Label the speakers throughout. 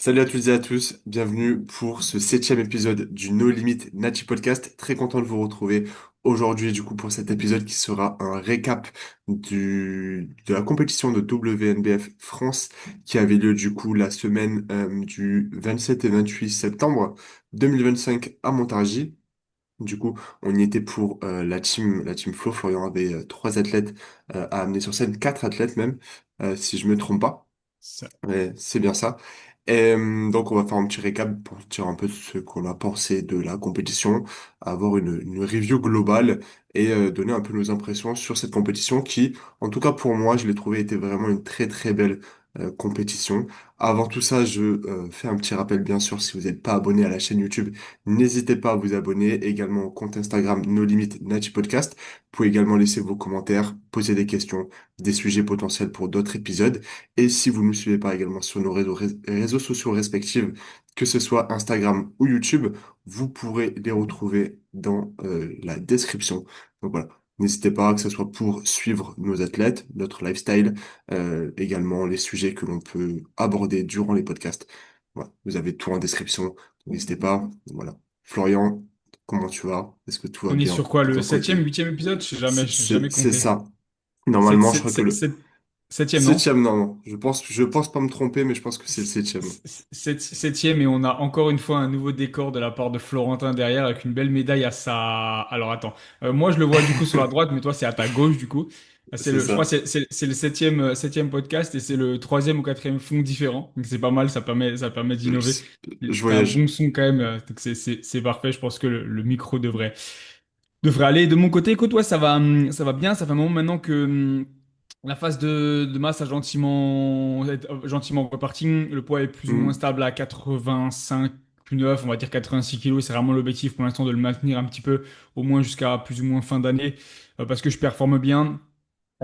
Speaker 1: Salut à toutes et à tous, bienvenue pour ce septième épisode du No Limit Nachi Podcast. Très content de vous retrouver aujourd'hui du coup pour cet épisode qui sera un récap de la compétition de WNBF France qui avait lieu du coup la semaine du 27 et 28 septembre 2025 à Montargis. Du coup, on y était pour la team Flo. Florian avait trois athlètes à amener sur scène, quatre athlètes même, si je me trompe pas.
Speaker 2: Ça-
Speaker 1: Ouais, c'est bien ça. Et donc, on va faire un petit récap pour dire un peu ce qu'on a pensé de la compétition, avoir une review globale et donner un peu nos impressions sur cette compétition qui, en tout cas pour moi, je l'ai trouvé était vraiment une très très belle compétition. Avant tout ça, je fais un petit rappel, bien sûr, si vous n'êtes pas abonné à la chaîne YouTube, n'hésitez pas à vous abonner, également au compte Instagram No Limit Nachi Podcast. Vous pouvez également laisser vos commentaires, poser des questions, des sujets potentiels pour d'autres épisodes. Et si vous ne nous suivez pas également sur nos réseaux sociaux respectifs, que ce soit Instagram ou YouTube, vous pourrez les retrouver dans la description. Donc voilà, n'hésitez pas, que ce soit pour suivre nos athlètes, notre lifestyle, également les sujets que l'on peut aborder durant les podcasts. Voilà, vous avez tout en description, n'hésitez pas. Voilà. Florian, comment tu vas? Est-ce que tout va
Speaker 2: On est
Speaker 1: bien
Speaker 2: sur quoi,
Speaker 1: de
Speaker 2: le
Speaker 1: ton
Speaker 2: septième,
Speaker 1: côté?
Speaker 2: huitième épisode? Je sais jamais
Speaker 1: C'est
Speaker 2: compter.
Speaker 1: ça. Normalement, je crois que le
Speaker 2: Septième, non?
Speaker 1: septième, non, non. Je pense pas me tromper, mais je pense que c'est le septième.
Speaker 2: Septième, et on a encore une fois un nouveau décor de la part de Florentin derrière avec une belle médaille à sa... Alors attends, moi je le vois du coup sur la droite, mais toi c'est à ta gauche du coup.
Speaker 1: C'est
Speaker 2: Je crois que
Speaker 1: ça.
Speaker 2: c'est le septième podcast et c'est le troisième ou quatrième fond différent. Donc c'est pas mal, ça permet d'innover.
Speaker 1: Je, je
Speaker 2: T'as un bon
Speaker 1: voyage.
Speaker 2: son quand même, donc c'est parfait. Je pense que le micro devrait aller. De mon côté, écoute, ouais, ça va bien. Ça fait un moment maintenant que la phase de masse a gentiment reparti. Le poids est plus ou moins
Speaker 1: Hmm.
Speaker 2: stable à 85,9, on va dire 86 kilos. C'est vraiment l'objectif pour l'instant de le maintenir un petit peu, au moins jusqu'à plus ou moins fin d'année, parce que je performe bien.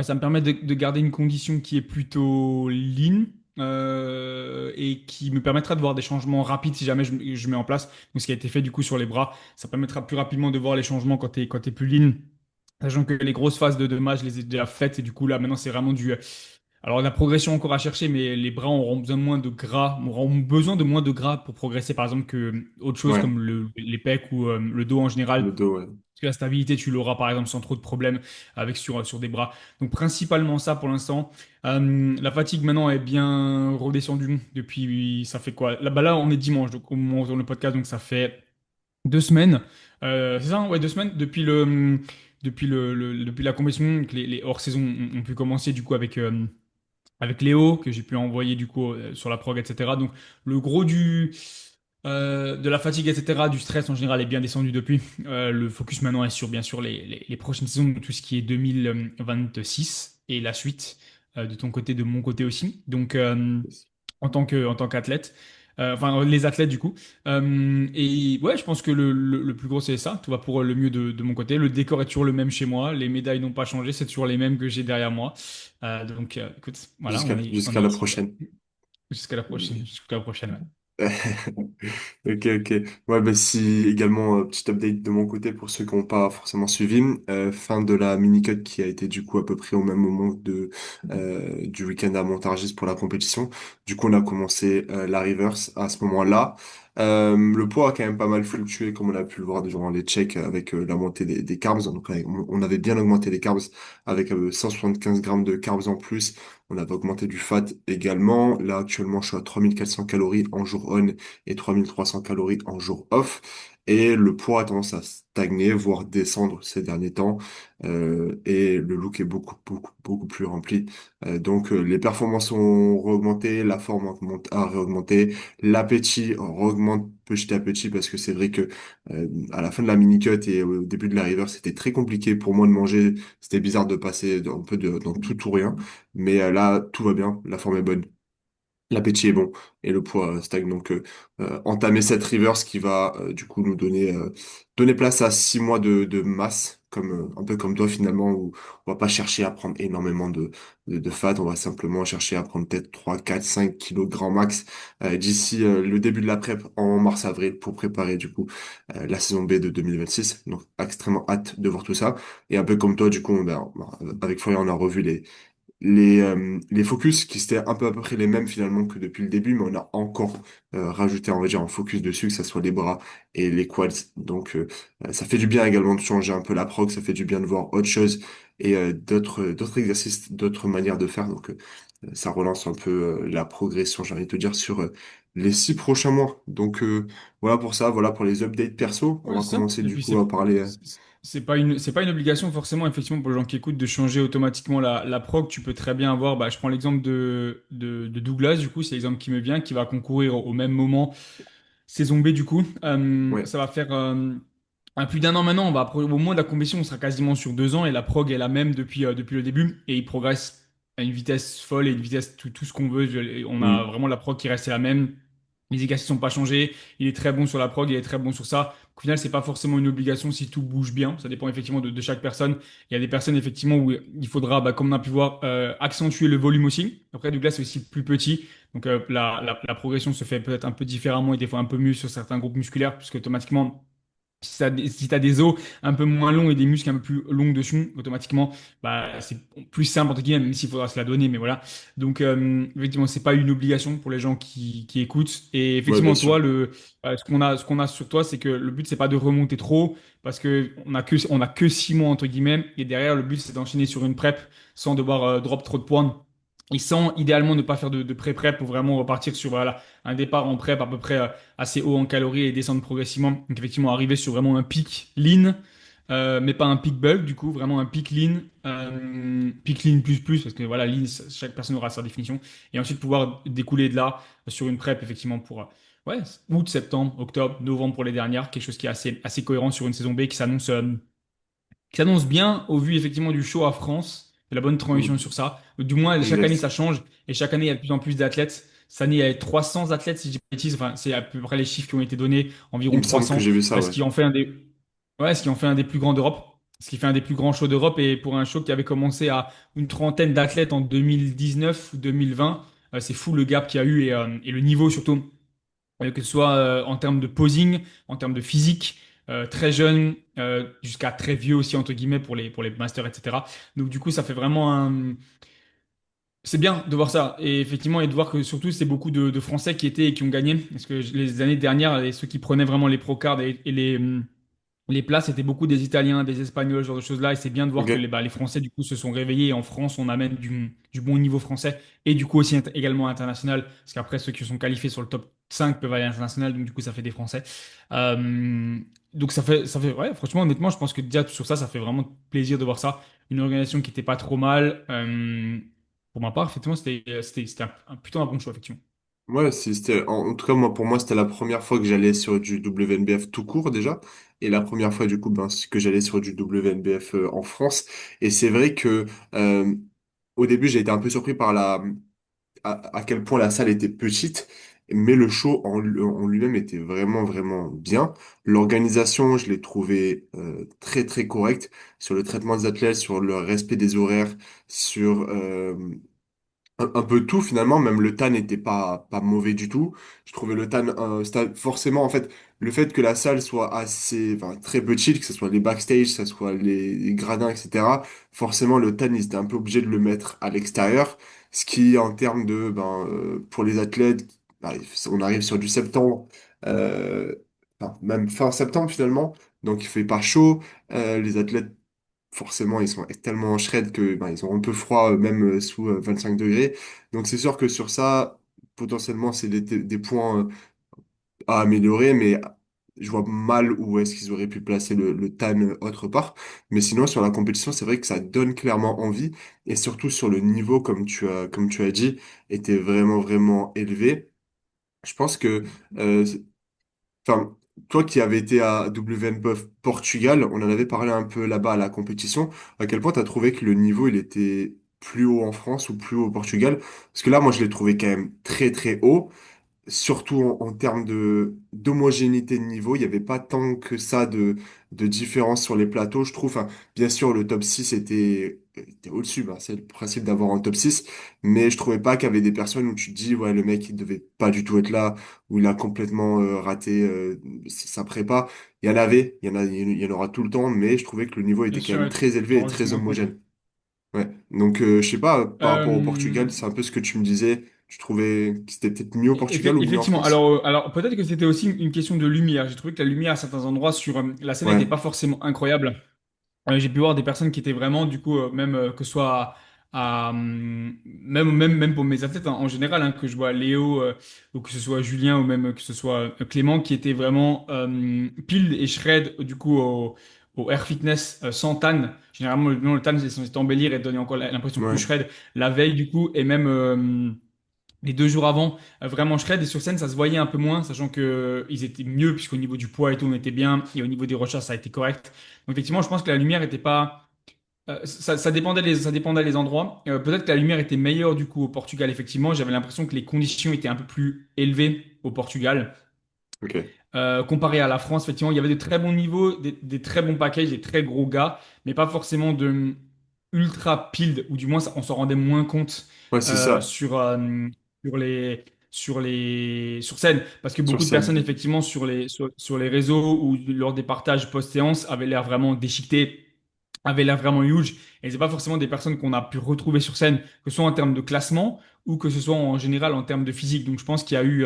Speaker 2: Ça me permet de garder une condition qui est plutôt lean. Et qui me permettra de voir des changements rapides si jamais je mets en place. Donc, ce qui a été fait du coup sur les bras, ça permettra plus rapidement de voir les changements quand t'es plus lean. Sachant que les grosses phases de match, je les ai déjà faites. Et du coup, là, maintenant, c'est vraiment du. Alors, la progression encore à chercher, mais les bras auront besoin de moins de gras, auront besoin de moins de gras pour progresser, par exemple, que autre chose
Speaker 1: Ouais,
Speaker 2: comme les pecs ou le dos en général.
Speaker 1: le dos, ouais.
Speaker 2: Parce que la stabilité, tu l'auras par exemple sans trop de problèmes avec sur des bras. Donc principalement ça pour l'instant. La fatigue maintenant est bien redescendue depuis, ça fait quoi? Là, bah là, on est dimanche, donc au moment où on tourne le podcast, donc ça fait 2 semaines. C'est ça, hein, ouais, 2 semaines depuis la compétition. Donc les hors-saison ont pu commencer du coup avec Léo, que j'ai pu envoyer du coup sur la prog, etc. Donc le gros de la fatigue, etc., du stress en général est bien descendu depuis. Le focus maintenant est sur bien sûr les prochaines saisons, de tout ce qui est 2026 et la suite, de ton côté, de mon côté aussi. Donc en tant qu'athlète. Enfin, les athlètes du coup. Et ouais, je pense que le plus gros c'est ça. Tout va pour le mieux de mon côté. Le décor est toujours le même chez moi. Les médailles n'ont pas changé. C'est toujours les mêmes que j'ai derrière moi. Donc, écoute, voilà,
Speaker 1: Jusqu'à
Speaker 2: on
Speaker 1: jusqu'à
Speaker 2: est
Speaker 1: la
Speaker 2: ici.
Speaker 1: prochaine.
Speaker 2: Jusqu'à la prochaine. Jusqu'à la prochaine. Ouais.
Speaker 1: Ok, ok. Ouais, bah si également petit update de mon côté pour ceux qui n'ont pas forcément suivi. Fin de la mini-cut qui a été du coup à peu près au même moment du week-end à Montargis pour la compétition. Du coup, on a commencé la reverse à ce moment-là. Le poids a quand même pas mal fluctué comme on a pu le voir durant les checks avec la montée des carbs. Donc on avait bien augmenté les carbs avec 175 grammes de carbs en plus. On avait augmenté du fat également. Là, actuellement, je suis à 3400 calories en jour on et 3300 calories en jour off. Et le poids a tendance à stagner, voire descendre ces derniers temps. Et le look est beaucoup, beaucoup, beaucoup plus rempli. Donc, les performances ont augmenté, la forme a réaugmenté, l'appétit augmente petit à petit parce que c'est vrai que à la fin de la mini-cut et au début de la river, c'était très compliqué pour moi de manger. C'était bizarre de passer un peu dans tout ou rien. Mais là, tout va bien, la forme est bonne. L'appétit est bon et le poids stagne. Donc, entamer cette reverse qui va du coup nous donner place à 6 mois de masse, un peu comme toi finalement, où on va pas chercher à prendre énormément de fat, on va simplement chercher à prendre peut-être 3 4 5 kilos grand max d'ici le début de la prep en mars-avril pour préparer du coup la saison B de 2026. Donc, extrêmement hâte de voir tout ça. Et un peu comme toi, du coup, avec Florian, on a revu les focus qui étaient un peu à peu près les mêmes finalement que depuis le début, mais on a encore rajouté, on va dire, un focus dessus, que ça soit les bras et les quads. Donc ça fait du bien également de changer un peu la prog, ça fait du bien de voir autre chose et d'autres exercices, d'autres manières de faire. Donc ça relance un peu la progression, j'ai envie de te dire, sur les 6 prochains mois. Donc voilà pour ça, voilà pour les updates perso. On
Speaker 2: Ouais,
Speaker 1: va
Speaker 2: c'est ça.
Speaker 1: commencer
Speaker 2: Et
Speaker 1: du
Speaker 2: puis
Speaker 1: coup à parler.
Speaker 2: c'est pas une obligation forcément effectivement pour les gens qui écoutent de changer automatiquement la prog. Tu peux très bien avoir, bah, je prends l'exemple de Douglas du coup, c'est l'exemple qui me vient, qui va concourir au même moment saison B du coup.
Speaker 1: Ouais.
Speaker 2: Ça va faire plus d'un an maintenant. Au moment de la compétition, on sera quasiment sur 2 ans et la prog est la même depuis le début et il progresse à une vitesse folle et une vitesse tout ce qu'on veut. On a
Speaker 1: Mm.
Speaker 2: vraiment la prog qui reste la même. Les exercices sont pas changés. Il est très bon sur la prog, il est très bon sur ça. Au final, c'est pas forcément une obligation si tout bouge bien. Ça dépend effectivement de chaque personne. Il y a des personnes effectivement où il faudra, bah, comme on a pu voir, accentuer le volume aussi. Après, Douglas c'est aussi plus petit. Donc la progression se fait peut-être un peu différemment et des fois un peu mieux sur certains groupes musculaires, puisque automatiquement, si t'as des os un peu moins longs et des muscles un peu plus longs dessus, automatiquement, bah, c'est plus simple, entre guillemets, même s'il faudra se la donner, mais voilà. Donc, effectivement, c'est pas une obligation pour les gens qui écoutent. Et
Speaker 1: Ouais, bien
Speaker 2: effectivement,
Speaker 1: sûr.
Speaker 2: toi, ce qu'on a sur toi, c'est que le but, c'est pas de remonter trop, parce que on a que 6 mois, entre guillemets, et derrière, le but, c'est d'enchaîner sur une prep sans devoir drop trop de points. Et sans idéalement ne pas faire de pré-prep pour vraiment repartir sur voilà, un départ en prep à peu près assez haut en calories et descendre progressivement. Donc effectivement, arriver sur vraiment un pic lean, mais pas un pic bulk, du coup, vraiment un pic lean parce que voilà, lean, chaque personne aura sa définition. Et ensuite pouvoir découler de là sur une prep, effectivement, pour ouais, août, septembre, octobre, novembre pour les dernières, quelque chose qui est assez cohérent sur une saison B qui s'annonce bien au vu effectivement du show à France, de la bonne transition
Speaker 1: Mm.
Speaker 2: sur ça. Du moins, chaque année,
Speaker 1: Exact.
Speaker 2: ça change et chaque année, il y a de plus en plus d'athlètes. Cette année, il y a 300 athlètes, si je dis pas de bêtises. Enfin, c'est à peu près les chiffres qui ont été donnés,
Speaker 1: Il
Speaker 2: environ
Speaker 1: me semble que
Speaker 2: 300,
Speaker 1: j'ai vu ça,
Speaker 2: ce
Speaker 1: ouais.
Speaker 2: qui en fait ce qui en fait un des plus grands d'Europe. Ce qui fait un des plus grands shows d'Europe. Et pour un show qui avait commencé à une trentaine d'athlètes en 2019 ou 2020, c'est fou le gap qu'il y a eu et le niveau surtout que ce soit en termes de posing, en termes de physique, très jeune, jusqu'à très vieux aussi, entre guillemets, pour les masters, etc. Donc du coup, ça fait vraiment un... C'est bien de voir ça. Et effectivement, et de voir que surtout, c'est beaucoup de Français qui étaient et qui ont gagné. Parce que les années dernières, ceux qui prenaient vraiment les pro-cards et les places, c'était beaucoup des Italiens, des Espagnols, ce genre de choses-là. Et c'est bien de voir que
Speaker 1: Ok.
Speaker 2: les Français, du coup, se sont réveillés. Et en France, on amène du bon niveau français. Et du coup, aussi également international. Parce qu'après, ceux qui sont qualifiés sur le top 5 peuvent aller à l'international. Donc, du coup, ça fait des Français. Euh, donc, ouais, franchement, honnêtement, je pense que déjà sur ça, ça fait vraiment plaisir de voir ça. Une organisation qui était pas trop mal. Pour ma part, effectivement, c'était plutôt un bon choix, effectivement.
Speaker 1: Ouais, c'était, en tout cas, moi, pour moi, c'était la première fois que j'allais sur du WNBF tout court déjà. Et la première fois, du coup, ben, que j'allais sur du WNBF en France. Et c'est vrai que, au début, j'ai été un peu surpris par à quel point la salle était petite. Mais le show en lui-même était vraiment, vraiment bien. L'organisation, je l'ai trouvé très, très correcte sur le traitement des athlètes, sur le respect des horaires, sur un peu tout finalement, même le tan n'était pas mauvais du tout. Je trouvais le tan, forcément en fait, le fait que la salle soit assez, enfin, très petite, que ce soit les backstage, que ce soit les gradins, etc. Forcément le tan, ils étaient un peu obligés de le mettre à l'extérieur, ce qui en termes de, pour les athlètes, bah, on arrive sur du septembre, euh, enfin, même fin septembre finalement, donc il fait pas chaud, les athlètes forcément, ils sont tellement en shred que ben, ils ont un peu froid, même sous 25 degrés. Donc c'est sûr que sur ça, potentiellement, c'est des points à améliorer, mais je vois mal où est-ce qu'ils auraient pu placer le tan autre part. Mais sinon, sur la compétition, c'est vrai que ça donne clairement envie, et surtout sur le niveau, comme tu as dit, était vraiment, vraiment élevé. Je pense que euh, Enfin, toi qui avais été à WNBF Portugal, on en avait parlé un peu là-bas à la compétition. À quel point tu as trouvé que le niveau il était plus haut en France ou plus haut au Portugal? Parce que là, moi, je l'ai trouvé quand même très très haut, surtout en termes de d'homogénéité de niveau. Il n'y avait pas tant que ça de différence sur les plateaux, je trouve. Enfin, bien sûr, le top 6 était au-dessus. Bah, c'est le principe d'avoir un top 6. Mais je trouvais pas qu'il y avait des personnes où tu te dis, ouais, le mec, il devait pas du tout être là, où il a complètement raté sa prépa. Il y en avait, il y en aura tout le temps, mais je trouvais que le niveau
Speaker 2: Bien
Speaker 1: était quand
Speaker 2: sûr,
Speaker 1: même
Speaker 2: ouais,
Speaker 1: très élevé
Speaker 2: faut
Speaker 1: et
Speaker 2: rajouter
Speaker 1: très
Speaker 2: un compte.
Speaker 1: homogène. Ouais. Donc, je sais pas, par rapport au Portugal,
Speaker 2: Euh,
Speaker 1: c'est un peu ce que tu me disais. Tu trouvais que c'était peut-être mieux au Portugal ou mieux en
Speaker 2: Effectivement,
Speaker 1: France?
Speaker 2: alors peut-être que c'était aussi une question de lumière. J'ai trouvé que la lumière à certains endroits sur la scène n'était
Speaker 1: Ouais,
Speaker 2: pas forcément incroyable. J'ai pu voir des personnes qui étaient vraiment, du coup, même que ce soit même pour mes athlètes hein, en général, hein, que je vois Léo, ou que ce soit Julien, ou même que ce soit Clément, qui étaient vraiment pile et shred, du coup, au Air Fitness sans tan. Généralement, le tan, c'est censé embellir et donner encore l'impression plus
Speaker 1: ouais,
Speaker 2: shred la veille, du coup, et même les 2 jours avant, vraiment shred. Et sur scène, ça se voyait un peu moins, sachant que ils étaient mieux, puisqu'au niveau du poids et tout, on était bien, et au niveau des recharges, ça a été correct. Donc, effectivement, je pense que la lumière était pas ça dépendait les endroits. Peut-être que la lumière était meilleure du coup au Portugal, effectivement. J'avais l'impression que les conditions étaient un peu plus élevées au Portugal.
Speaker 1: ok.
Speaker 2: Comparé à la France, effectivement, il y avait de très bons niveaux, des très bons packages, des très gros gars, mais pas forcément de ultra pilled, ou du moins on s'en rendait moins compte
Speaker 1: Ouais, c'est
Speaker 2: euh,
Speaker 1: ça,
Speaker 2: sur, euh, sur scène. Parce que
Speaker 1: sur
Speaker 2: beaucoup de
Speaker 1: scène.
Speaker 2: personnes, effectivement, sur les réseaux ou lors des partages post-séance avaient l'air vraiment déchiquetés, avaient l'air vraiment huge. Et c'est pas forcément des personnes qu'on a pu retrouver sur scène, que ce soit en termes de classement ou que ce soit en général en termes de physique. Donc je pense qu'il y a eu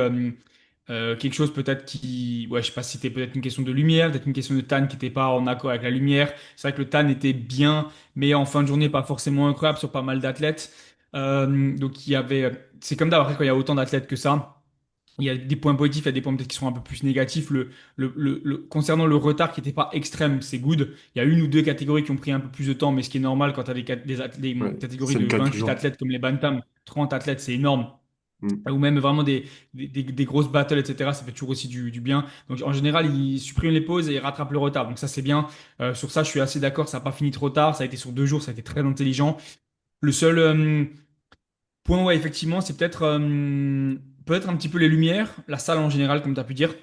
Speaker 2: quelque chose peut-être qui, ouais, je sais pas si c'était peut-être une question de lumière, peut-être une question de tan qui n'était pas en accord avec la lumière. C'est vrai que le tan était bien, mais en fin de journée pas forcément incroyable sur pas mal d'athlètes. Donc il y avait, c'est comme d'hab, après quand il y a autant d'athlètes que ça. Il y a des points positifs, il y a des points peut-être qui sont un peu plus négatifs. Concernant le retard qui n'était pas extrême, c'est good. Il y a une ou deux catégories qui ont pris un peu plus de temps, mais ce qui est normal quand tu as des
Speaker 1: Ouais,
Speaker 2: catégories
Speaker 1: c'est le
Speaker 2: de
Speaker 1: cas
Speaker 2: 28
Speaker 1: toujours.
Speaker 2: athlètes comme les Bantam, 30 athlètes, c'est énorme.
Speaker 1: Mm.
Speaker 2: Ou même vraiment des grosses battles, etc. Ça fait toujours aussi du bien. Donc en général, ils suppriment les pauses et ils rattrapent le retard. Donc ça, c'est bien. Sur ça, je suis assez d'accord. Ça n'a pas fini trop tard. Ça a été sur 2 jours. Ça a été très intelligent. Le seul point, ouais, effectivement, c'est peut-être un petit peu les lumières. La salle en général, comme tu as pu dire.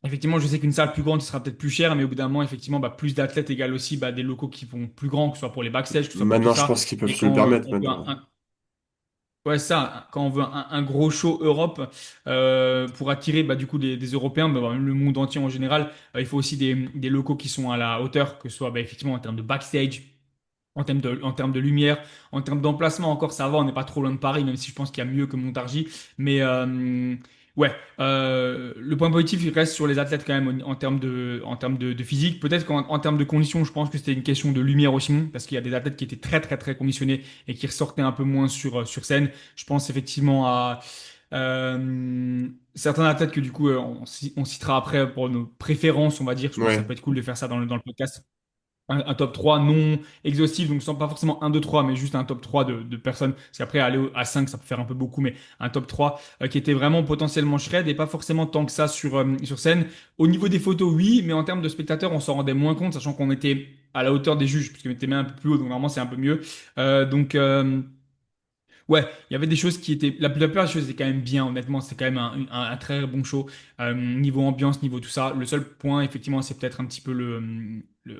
Speaker 2: Effectivement, je sais qu'une salle plus grande ce sera peut-être plus cher, mais au bout d'un moment, effectivement, bah, plus d'athlètes égale aussi des locaux qui vont plus grands, que ce soit pour les backstage, que ce soit pour tout
Speaker 1: Maintenant, je
Speaker 2: ça.
Speaker 1: pense qu'ils peuvent
Speaker 2: Et
Speaker 1: se le
Speaker 2: quand
Speaker 1: permettre
Speaker 2: on veut
Speaker 1: maintenant.
Speaker 2: ouais, ça, quand on veut un gros show Europe pour attirer du coup des Européens, même le monde entier en général, il faut aussi des locaux qui sont à la hauteur, que ce soit effectivement en termes de backstage, en termes de lumière, en termes d'emplacement encore, ça va, on n'est pas trop loin de Paris, même si je pense qu'il y a mieux que Montargis. Mais ouais, le point positif, il reste sur les athlètes quand même en termes de physique. Peut-être qu'en termes de conditions, je pense que c'était une question de lumière aussi, parce qu'il y a des athlètes qui étaient très très très conditionnés et qui ressortaient un peu moins sur scène. Je pense effectivement à certains athlètes que du coup on citera après pour nos préférences, on va dire. Je pense que ça
Speaker 1: Ouais,
Speaker 2: peut être cool de faire ça dans le podcast un top 3 non exhaustif, donc sans pas forcément un 2 3 mais juste un top 3 de personnes. Parce qu'après, aller à 5 ça peut faire un peu beaucoup, mais un top 3 qui était vraiment potentiellement shred et pas forcément tant que ça sur scène. Au niveau des photos, oui, mais en termes de spectateurs, on s'en rendait moins compte, sachant qu'on était à la hauteur des juges, puisqu'on était même un peu plus haut, donc normalement c'est un peu mieux. Donc, ouais, il y avait des choses qui étaient. La plupart des choses étaient quand même bien, honnêtement. C'était quand même un très bon show. Niveau ambiance, niveau tout ça. Le seul point, effectivement, c'est peut-être un petit peu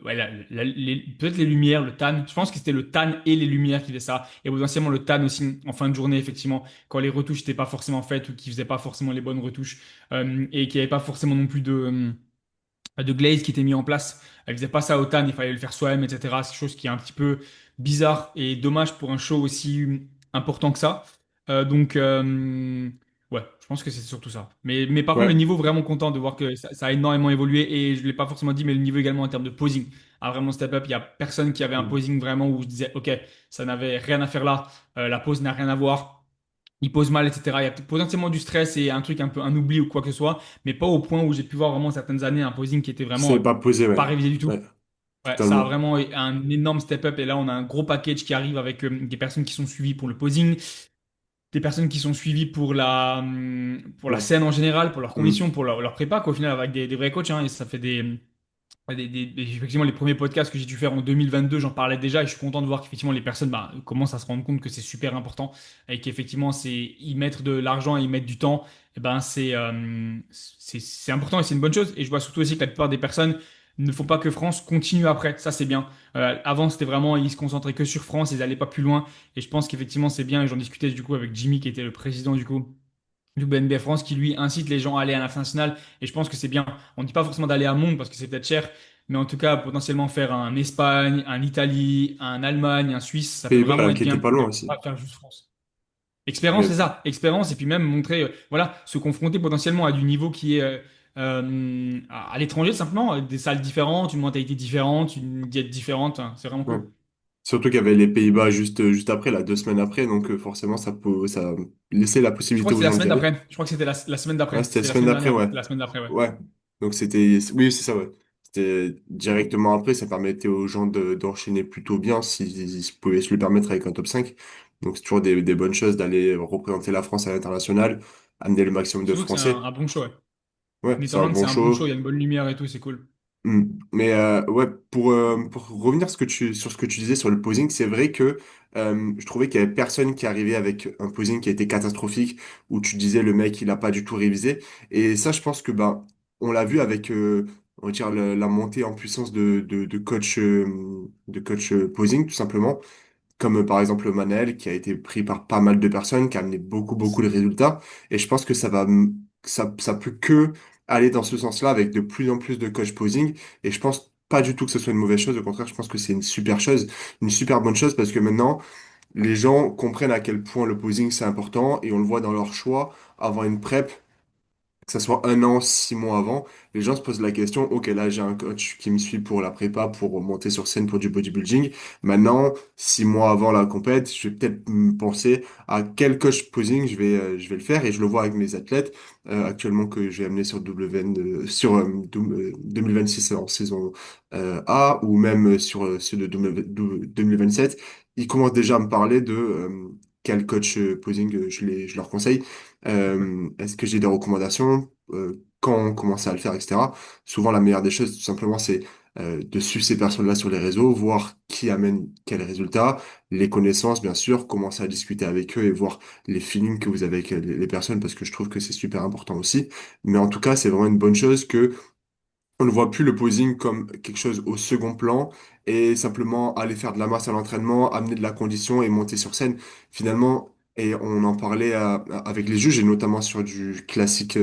Speaker 2: ouais, peut-être les lumières, le tan. Je pense que c'était le tan et les lumières qui faisaient ça. Et potentiellement le tan aussi en fin de journée, effectivement, quand les retouches n'étaient pas forcément faites ou qui faisaient pas forcément les bonnes retouches. Et qu'il n'y avait pas forcément non plus de glaze qui était mis en place. Elle faisait pas ça au TAN, il fallait le faire soi-même, etc. C'est quelque chose qui est un petit peu bizarre et dommage pour un show aussi important que ça. Donc, ouais, je pense que c'est surtout ça. Mais par contre, le
Speaker 1: ouais.
Speaker 2: niveau, vraiment content de voir que ça a énormément évolué et je l'ai pas forcément dit, mais le niveau également en termes de posing a vraiment step up. Il y a personne qui avait un
Speaker 1: Mm.
Speaker 2: posing vraiment où je disais, OK, ça n'avait rien à faire là, la pose n'a rien à voir. Il pose mal, etc. Il y a potentiellement du stress et un truc un peu un oubli ou quoi que ce soit, mais pas au point où j'ai pu voir vraiment certaines années un posing qui était vraiment
Speaker 1: C'est pas posé,
Speaker 2: pas
Speaker 1: ouais.
Speaker 2: révisé du tout.
Speaker 1: Ouais,
Speaker 2: Ouais, ça a
Speaker 1: totalement.
Speaker 2: vraiment un énorme step up et là on a un gros package qui arrive avec des personnes qui sont suivies pour le posing, des personnes qui sont suivies pour la
Speaker 1: Là.
Speaker 2: scène en général, pour leurs
Speaker 1: Mm.
Speaker 2: conditions, pour leur prépa, qu'au final avec des vrais coachs, hein, et ça fait effectivement, les premiers podcasts que j'ai dû faire en 2022, j'en parlais déjà et je suis content de voir qu'effectivement les personnes commencent à se rendre compte que c'est super important et qu'effectivement c'est y mettre de l'argent et y mettre du temps, et ben c'est important et c'est une bonne chose. Et je vois surtout aussi que la plupart des personnes ne font pas que France, continuent après. Ça c'est bien. Avant c'était vraiment ils se concentraient que sur France, ils n'allaient pas plus loin et je pense qu'effectivement c'est bien. Et j'en discutais du coup avec Jimmy qui était le président du coup du BNB France qui lui incite les gens à aller à l'international. Et je pense que c'est bien. On ne dit pas forcément d'aller à Monde parce que c'est peut-être cher, mais en tout cas potentiellement faire un Espagne, un Italie, un Allemagne, un Suisse, ça peut
Speaker 1: Pays-Bas,
Speaker 2: vraiment être
Speaker 1: qui
Speaker 2: bien
Speaker 1: était pas
Speaker 2: de
Speaker 1: loin
Speaker 2: ne
Speaker 1: aussi.
Speaker 2: pas faire juste France. Expérience, c'est
Speaker 1: Mais,
Speaker 2: ça. Expérience et puis même montrer, voilà, se confronter potentiellement à du niveau qui est à l'étranger simplement, avec des salles différentes, une mentalité différente, une diète différente. Hein. C'est vraiment
Speaker 1: ouais.
Speaker 2: cool.
Speaker 1: Surtout qu'il y avait les Pays-Bas juste après, là, 2 semaines après, donc forcément, ça laissait la
Speaker 2: Je crois
Speaker 1: possibilité
Speaker 2: que
Speaker 1: aux
Speaker 2: c'était la
Speaker 1: gens d'y
Speaker 2: semaine
Speaker 1: aller.
Speaker 2: d'après. Je crois que c'était la semaine
Speaker 1: Ouais,
Speaker 2: d'après.
Speaker 1: c'était la
Speaker 2: C'était la
Speaker 1: semaine
Speaker 2: semaine
Speaker 1: d'après,
Speaker 2: dernière, mais
Speaker 1: ouais.
Speaker 2: c'était la semaine d'après, ouais.
Speaker 1: Ouais. Donc c'était, oui, c'est ça, ouais. C'était directement après, ça permettait aux gens d'enchaîner plutôt bien s'ils pouvaient se le permettre avec un top 5. Donc c'est toujours des bonnes choses d'aller représenter la France à l'international, amener le maximum de
Speaker 2: Surtout que c'est
Speaker 1: Français.
Speaker 2: un bon show, ouais.
Speaker 1: Ouais, c'est un
Speaker 2: Netherlands,
Speaker 1: bon
Speaker 2: c'est un bon
Speaker 1: show.
Speaker 2: show, il y a une bonne lumière et tout, c'est cool.
Speaker 1: Mm. Mais ouais, pour revenir sur ce que tu disais sur le posing, c'est vrai que je trouvais qu'il y avait personne qui arrivait avec un posing qui a été catastrophique, où tu disais le mec il a pas du tout révisé. Et ça, je pense que ben on l'a vu avec on va dire la montée en puissance de coach posing tout simplement comme par exemple Manel, qui a été pris par pas mal de personnes, qui a amené beaucoup de résultats. Et je pense que ça peut que aller dans ce sens-là avec de plus en plus de coach posing. Et je pense pas du tout que ce soit une mauvaise chose. Au contraire, je pense que c'est une super chose, une super bonne chose parce que maintenant, les gens comprennent à quel point le posing c'est important et on le voit dans leur choix avant une prep que ça soit 1 an, 6 mois avant, les gens se posent la question, ok, là j'ai un coach qui me suit pour la prépa, pour monter sur scène pour du bodybuilding. Maintenant, 6 mois avant la compète, je vais peut-être me penser à quel coach posing je vais le faire et je le vois avec mes athlètes actuellement que j'ai amené sur WN, sur 2026 en saison A ou même sur ceux de 2027. Ils commencent déjà à me parler de quel coach posing je leur conseille. Est-ce que j'ai des recommandations? Quand commencer à le faire, etc. Souvent, la meilleure des choses, tout simplement, c'est de suivre ces personnes-là sur les réseaux, voir qui amène quels résultats, les connaissances, bien sûr, commencer à discuter avec eux et voir les feelings que vous avez avec les personnes, parce que je trouve que c'est super important aussi. Mais en tout cas, c'est vraiment une bonne chose que on ne voit plus le posing comme quelque chose au second plan et simplement aller faire de la masse à l'entraînement, amener de la condition et monter sur scène. Finalement, et on en parlait avec les juges et notamment sur du classique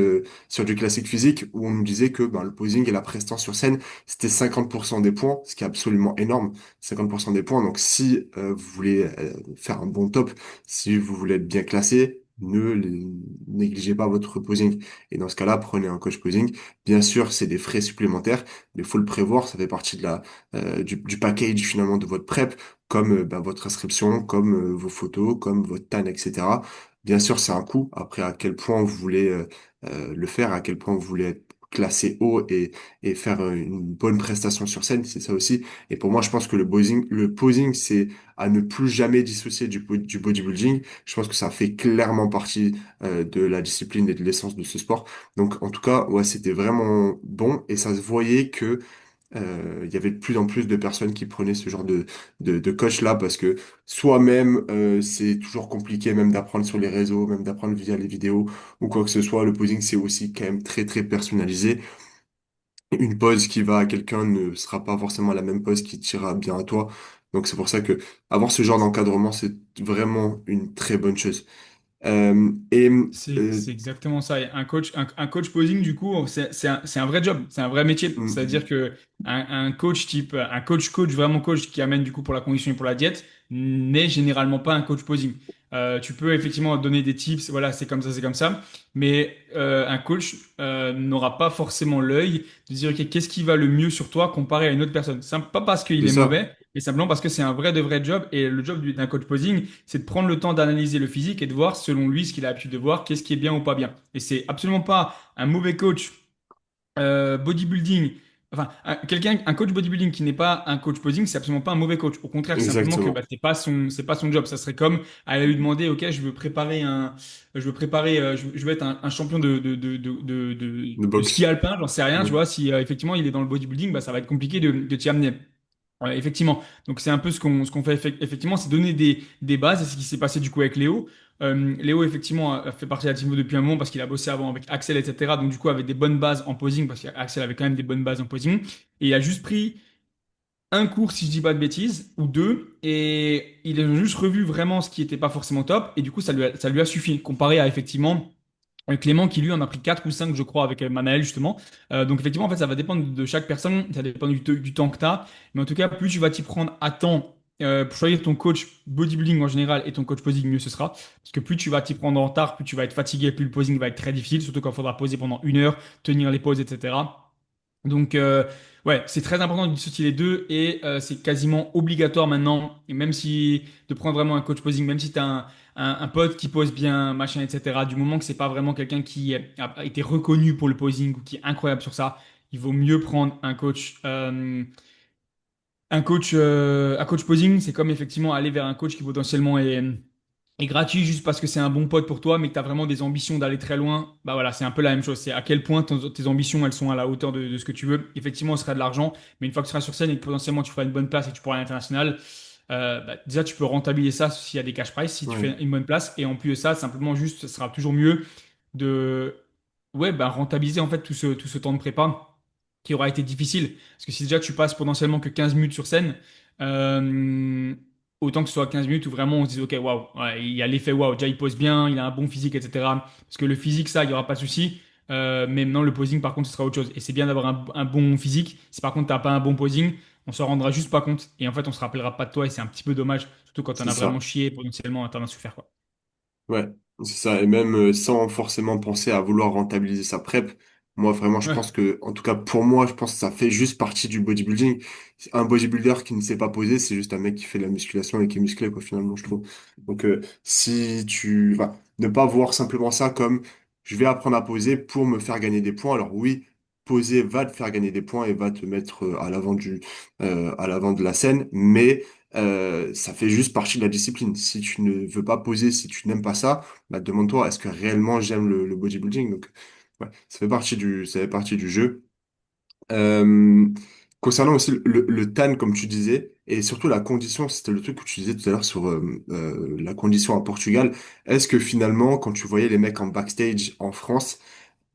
Speaker 1: physique où on nous disait que ben, le posing et la prestance sur scène, c'était 50% des points, ce qui est absolument énorme. 50% des points. Donc si vous voulez faire un bon top, si vous voulez être bien classé, négligez pas votre posing. Et dans ce cas-là, prenez un coach posing. Bien sûr, c'est des frais supplémentaires, mais il faut le prévoir, ça fait partie du package finalement de votre prep, comme bah, votre inscription, comme vos photos, comme votre TAN, etc. Bien sûr, c'est un coût. Après, à quel point vous voulez le faire, à quel point vous voulez être classé haut et faire une bonne prestation sur scène, c'est ça aussi. Et pour moi, je pense que le posing, c'est à ne plus jamais dissocier du bodybuilding. Je pense que ça fait clairement partie de la discipline et de l'essence de ce sport. Donc, en tout cas, ouais, c'était vraiment bon et ça se voyait que il y avait de plus en plus de personnes qui prenaient ce genre de coach-là parce que soi-même, c'est toujours compliqué même d'apprendre sur les réseaux, même d'apprendre via les vidéos ou quoi que ce soit. Le posing, c'est aussi quand même très personnalisé. Une pose qui va à quelqu'un ne sera pas forcément la même pose qui tirera bien à toi. Donc, c'est pour ça que avoir ce genre d'encadrement, c'est vraiment une très bonne chose. Et
Speaker 2: C'est exactement ça. Et un coach posing, du coup, c'est un vrai job, c'est un vrai métier. C'est-à-dire que un coach type, un coach vraiment coach qui amène du coup pour la condition et pour la diète n'est généralement pas un coach posing. Tu peux effectivement donner des tips, voilà, c'est comme ça, mais un coach n'aura pas forcément l'œil de dire, ok, qu'est-ce qui va le mieux sur toi comparé à une autre personne. Pas parce qu'il
Speaker 1: c'est
Speaker 2: est
Speaker 1: ça,
Speaker 2: mauvais, mais simplement parce que c'est un vrai de vrai job. Et le job d'un coach posing, c'est de prendre le temps d'analyser le physique et de voir, selon lui, ce qu'il a l'habitude de voir, qu'est-ce qui est bien ou pas bien. Et c'est absolument pas un mauvais coach bodybuilding. Enfin, un coach bodybuilding qui n'est pas un coach posing, c'est absolument pas un mauvais coach. Au contraire, c'est simplement que bah,
Speaker 1: exactement.
Speaker 2: c'est pas son job. Ça serait comme aller lui demander, ok, je veux être un champion
Speaker 1: De
Speaker 2: de ski
Speaker 1: boxe.
Speaker 2: alpin, j'en sais rien, tu
Speaker 1: Mm.
Speaker 2: vois. Si effectivement il est dans le bodybuilding, bah, ça va être compliqué de t'y amener. Ouais, effectivement. Donc c'est un peu ce qu'on fait effectivement, c'est donner des bases. C'est ce qui s'est passé du coup avec Léo. Léo effectivement a fait partie de la team depuis un moment parce qu'il a bossé avant avec Axel, etc. Donc du coup avait des bonnes bases en posing parce qu'Axel avait quand même des bonnes bases en posing. Et il a juste pris un cours, si je dis pas de bêtises, ou deux, et il a juste revu vraiment ce qui était pas forcément top. Et du coup ça lui a suffi comparé à effectivement Clément qui lui en a pris 4 ou 5 je crois avec Manaël justement. Donc effectivement en fait ça va dépendre de chaque personne, ça dépend du temps que tu as. Mais en tout cas plus tu vas t'y prendre à temps pour choisir ton coach bodybuilding en général et ton coach posing mieux ce sera. Parce que plus tu vas t'y prendre en retard, plus tu vas être fatigué, plus le posing va être très difficile, surtout quand il faudra poser pendant 1 heure, tenir les pauses, etc. Donc, ouais, c'est très important de dissocier les deux et c'est quasiment obligatoire maintenant. Et même si de prendre vraiment un coach posing, même si tu as un pote qui pose bien, machin, etc., du moment que c'est pas vraiment quelqu'un qui a été reconnu pour le posing ou qui est incroyable sur ça, il vaut mieux prendre un coach posing. C'est comme effectivement aller vers un coach qui potentiellement est gratuit juste parce que c'est un bon pote pour toi, mais que tu as vraiment des ambitions d'aller très loin, bah voilà, c'est un peu la même chose. C'est à quel point tes ambitions, elles sont à la hauteur de ce que tu veux. Effectivement, ce sera de l'argent, mais une fois que tu seras sur scène et que potentiellement tu feras une bonne place et que tu pourras aller à l'international, bah, déjà tu peux rentabiliser ça s'il y a des cash prize, si tu
Speaker 1: Ouais,
Speaker 2: fais une bonne place. Et en plus de ça, simplement juste, ce sera toujours mieux de ouais, bah, rentabiliser en fait tout ce temps de prépa qui aura été difficile. Parce que si déjà tu passes potentiellement que 15 minutes sur scène, euh, autant que ce soit 15 minutes où vraiment on se dise, ok, waouh, ouais, il y a l'effet waouh, déjà il pose bien, il a un bon physique, etc. Parce que le physique, ça, il n'y aura pas de souci. Mais maintenant, le posing, par contre, ce sera autre chose. Et c'est bien d'avoir un bon physique. Si par contre, tu n'as pas un bon posing, on s'en rendra juste pas compte. Et en fait, on se rappellera pas de toi. Et c'est un petit peu dommage, surtout quand on
Speaker 1: c'est
Speaker 2: a vraiment
Speaker 1: ça.
Speaker 2: chié, potentiellement, t'en as souffert, quoi.
Speaker 1: Ouais, c'est ça. Et même sans forcément penser à vouloir rentabiliser sa prep, moi vraiment, je
Speaker 2: Ouais,
Speaker 1: pense que, en tout cas pour moi, je pense que ça fait juste partie du bodybuilding. Un bodybuilder qui ne sait pas poser, c'est juste un mec qui fait de la musculation et qui est musclé, quoi, finalement, je trouve. Donc, si tu vas ne pas voir simplement ça comme je vais apprendre à poser pour me faire gagner des points. Alors oui, poser va te faire gagner des points et va te mettre à l'avant de la scène, mais ça fait juste partie de la discipline. Si tu ne veux pas poser, si tu n'aimes pas ça, bah, demande-toi, est-ce que réellement j'aime le bodybuilding? Donc, ouais, ça fait partie du jeu. Euh, Concernant aussi le tan, comme tu disais, et surtout la condition, c'était le truc que tu disais tout à l'heure sur la condition à Portugal. Est-ce que finalement, quand tu voyais les mecs en backstage en France,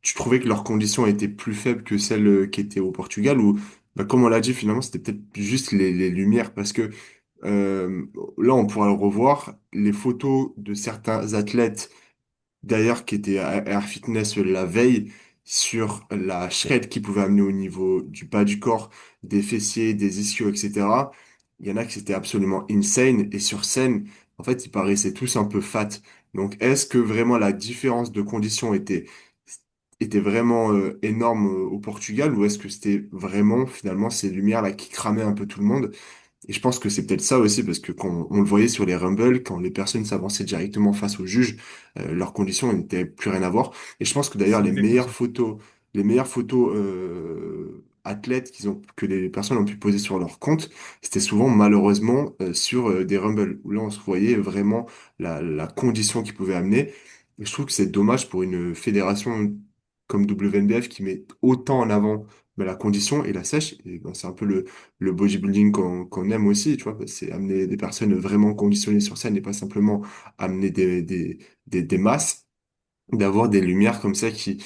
Speaker 1: tu trouvais que leurs conditions étaient plus faibles que celles qui étaient au Portugal ou bah, comme on l'a dit finalement c'était peut-être juste les lumières parce que euh, là on pourra le revoir les photos de certains athlètes d'ailleurs qui étaient à Air Fitness la veille sur la shred qu'ils pouvaient amener au niveau du bas du corps, des fessiers, des ischios, etc. Il y en a qui étaient absolument insane et sur scène, en fait, ils paraissaient tous un peu fat. Donc, est-ce que vraiment la différence de conditions était vraiment énorme au Portugal ou est-ce que c'était vraiment finalement ces lumières-là qui cramaient un peu tout le monde? Et je pense que c'est peut-être ça aussi, parce que quand on le voyait sur les Rumble, quand les personnes s'avançaient directement face au juge, leurs conditions n'étaient plus rien à voir. Et je pense que d'ailleurs,
Speaker 2: c'est exactement ça.
Speaker 1: les meilleures photos athlètes que les personnes ont pu poser sur leur compte, c'était souvent malheureusement sur des Rumble, où là on se voyait vraiment la condition qu'ils pouvaient amener. Et je trouve que c'est dommage pour une fédération comme WNBF qui met autant en avant la condition et la sèche. Et ben, c'est un peu le bodybuilding qu'on aime aussi, tu vois, c'est amener des personnes vraiment conditionnées sur scène et pas simplement amener des masses, d'avoir des lumières comme ça qui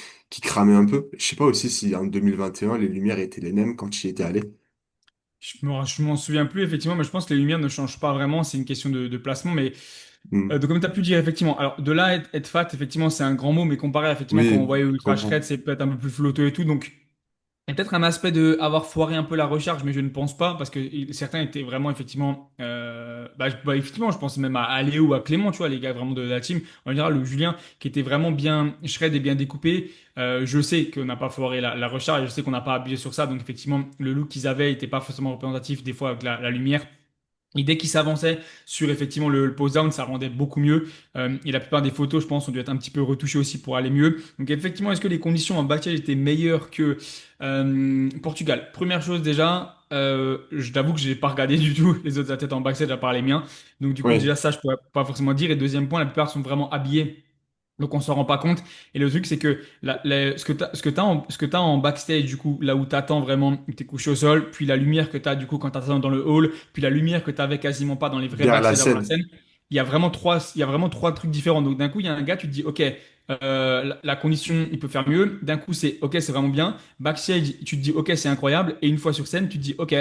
Speaker 1: cramaient un peu. Je sais pas aussi si en 2021, les lumières étaient les mêmes quand tu y étais allé.
Speaker 2: Je m'en souviens plus, effectivement, mais je pense que les lumières ne changent pas vraiment. C'est une question de placement. Mais
Speaker 1: Hmm.
Speaker 2: donc, comme tu as pu dire, effectivement, alors de là, être fat, effectivement, c'est un grand mot, mais comparé à, effectivement, quand on
Speaker 1: Oui,
Speaker 2: voyait
Speaker 1: je
Speaker 2: Ultra
Speaker 1: comprends.
Speaker 2: Shred, c'est peut-être un peu plus flotteux et tout. Donc, il y a peut-être un aspect de avoir foiré un peu la recharge, mais je ne pense pas, parce que certains étaient vraiment, effectivement, effectivement, je pense même à Léo ou à Clément, tu vois, les gars vraiment de la team. En général, le Julien, qui était vraiment bien shred et bien découpé, je sais qu'on n'a pas foiré la recharge, je sais qu'on n'a pas abusé sur ça, donc effectivement, le look qu'ils avaient n'était pas forcément représentatif, des fois, avec la lumière. Et dès qu'il s'avançait sur effectivement le pose down, ça rendait beaucoup mieux. Et la plupart des photos, je pense, ont dû être un petit peu retouchées aussi pour aller mieux. Donc effectivement, est-ce que les conditions en backstage étaient meilleures que Portugal? Première chose déjà, je t'avoue que j'ai pas regardé du tout les autres athlètes en backstage à part les miens. Donc du coup
Speaker 1: Oui,
Speaker 2: déjà ça, je pourrais pas forcément dire. Et deuxième point, la plupart sont vraiment habillés. Donc on s'en rend pas compte. Et le truc, c'est que ce que t'as en backstage, du coup, là où t'attends vraiment, où t'es couché au sol, puis la lumière que t'as, du coup, quand t'attends dans le hall, puis la lumière que t'avais quasiment pas dans les vrais
Speaker 1: derrière la
Speaker 2: backstage avant la
Speaker 1: scène.
Speaker 2: scène, il y a vraiment trois trucs différents. Donc d'un coup, il y a un gars, tu te dis, ok, la condition, il peut faire mieux. D'un coup, c'est ok, c'est vraiment bien. Backstage, tu te dis, ok, c'est incroyable. Et une fois sur scène, tu te dis, ok,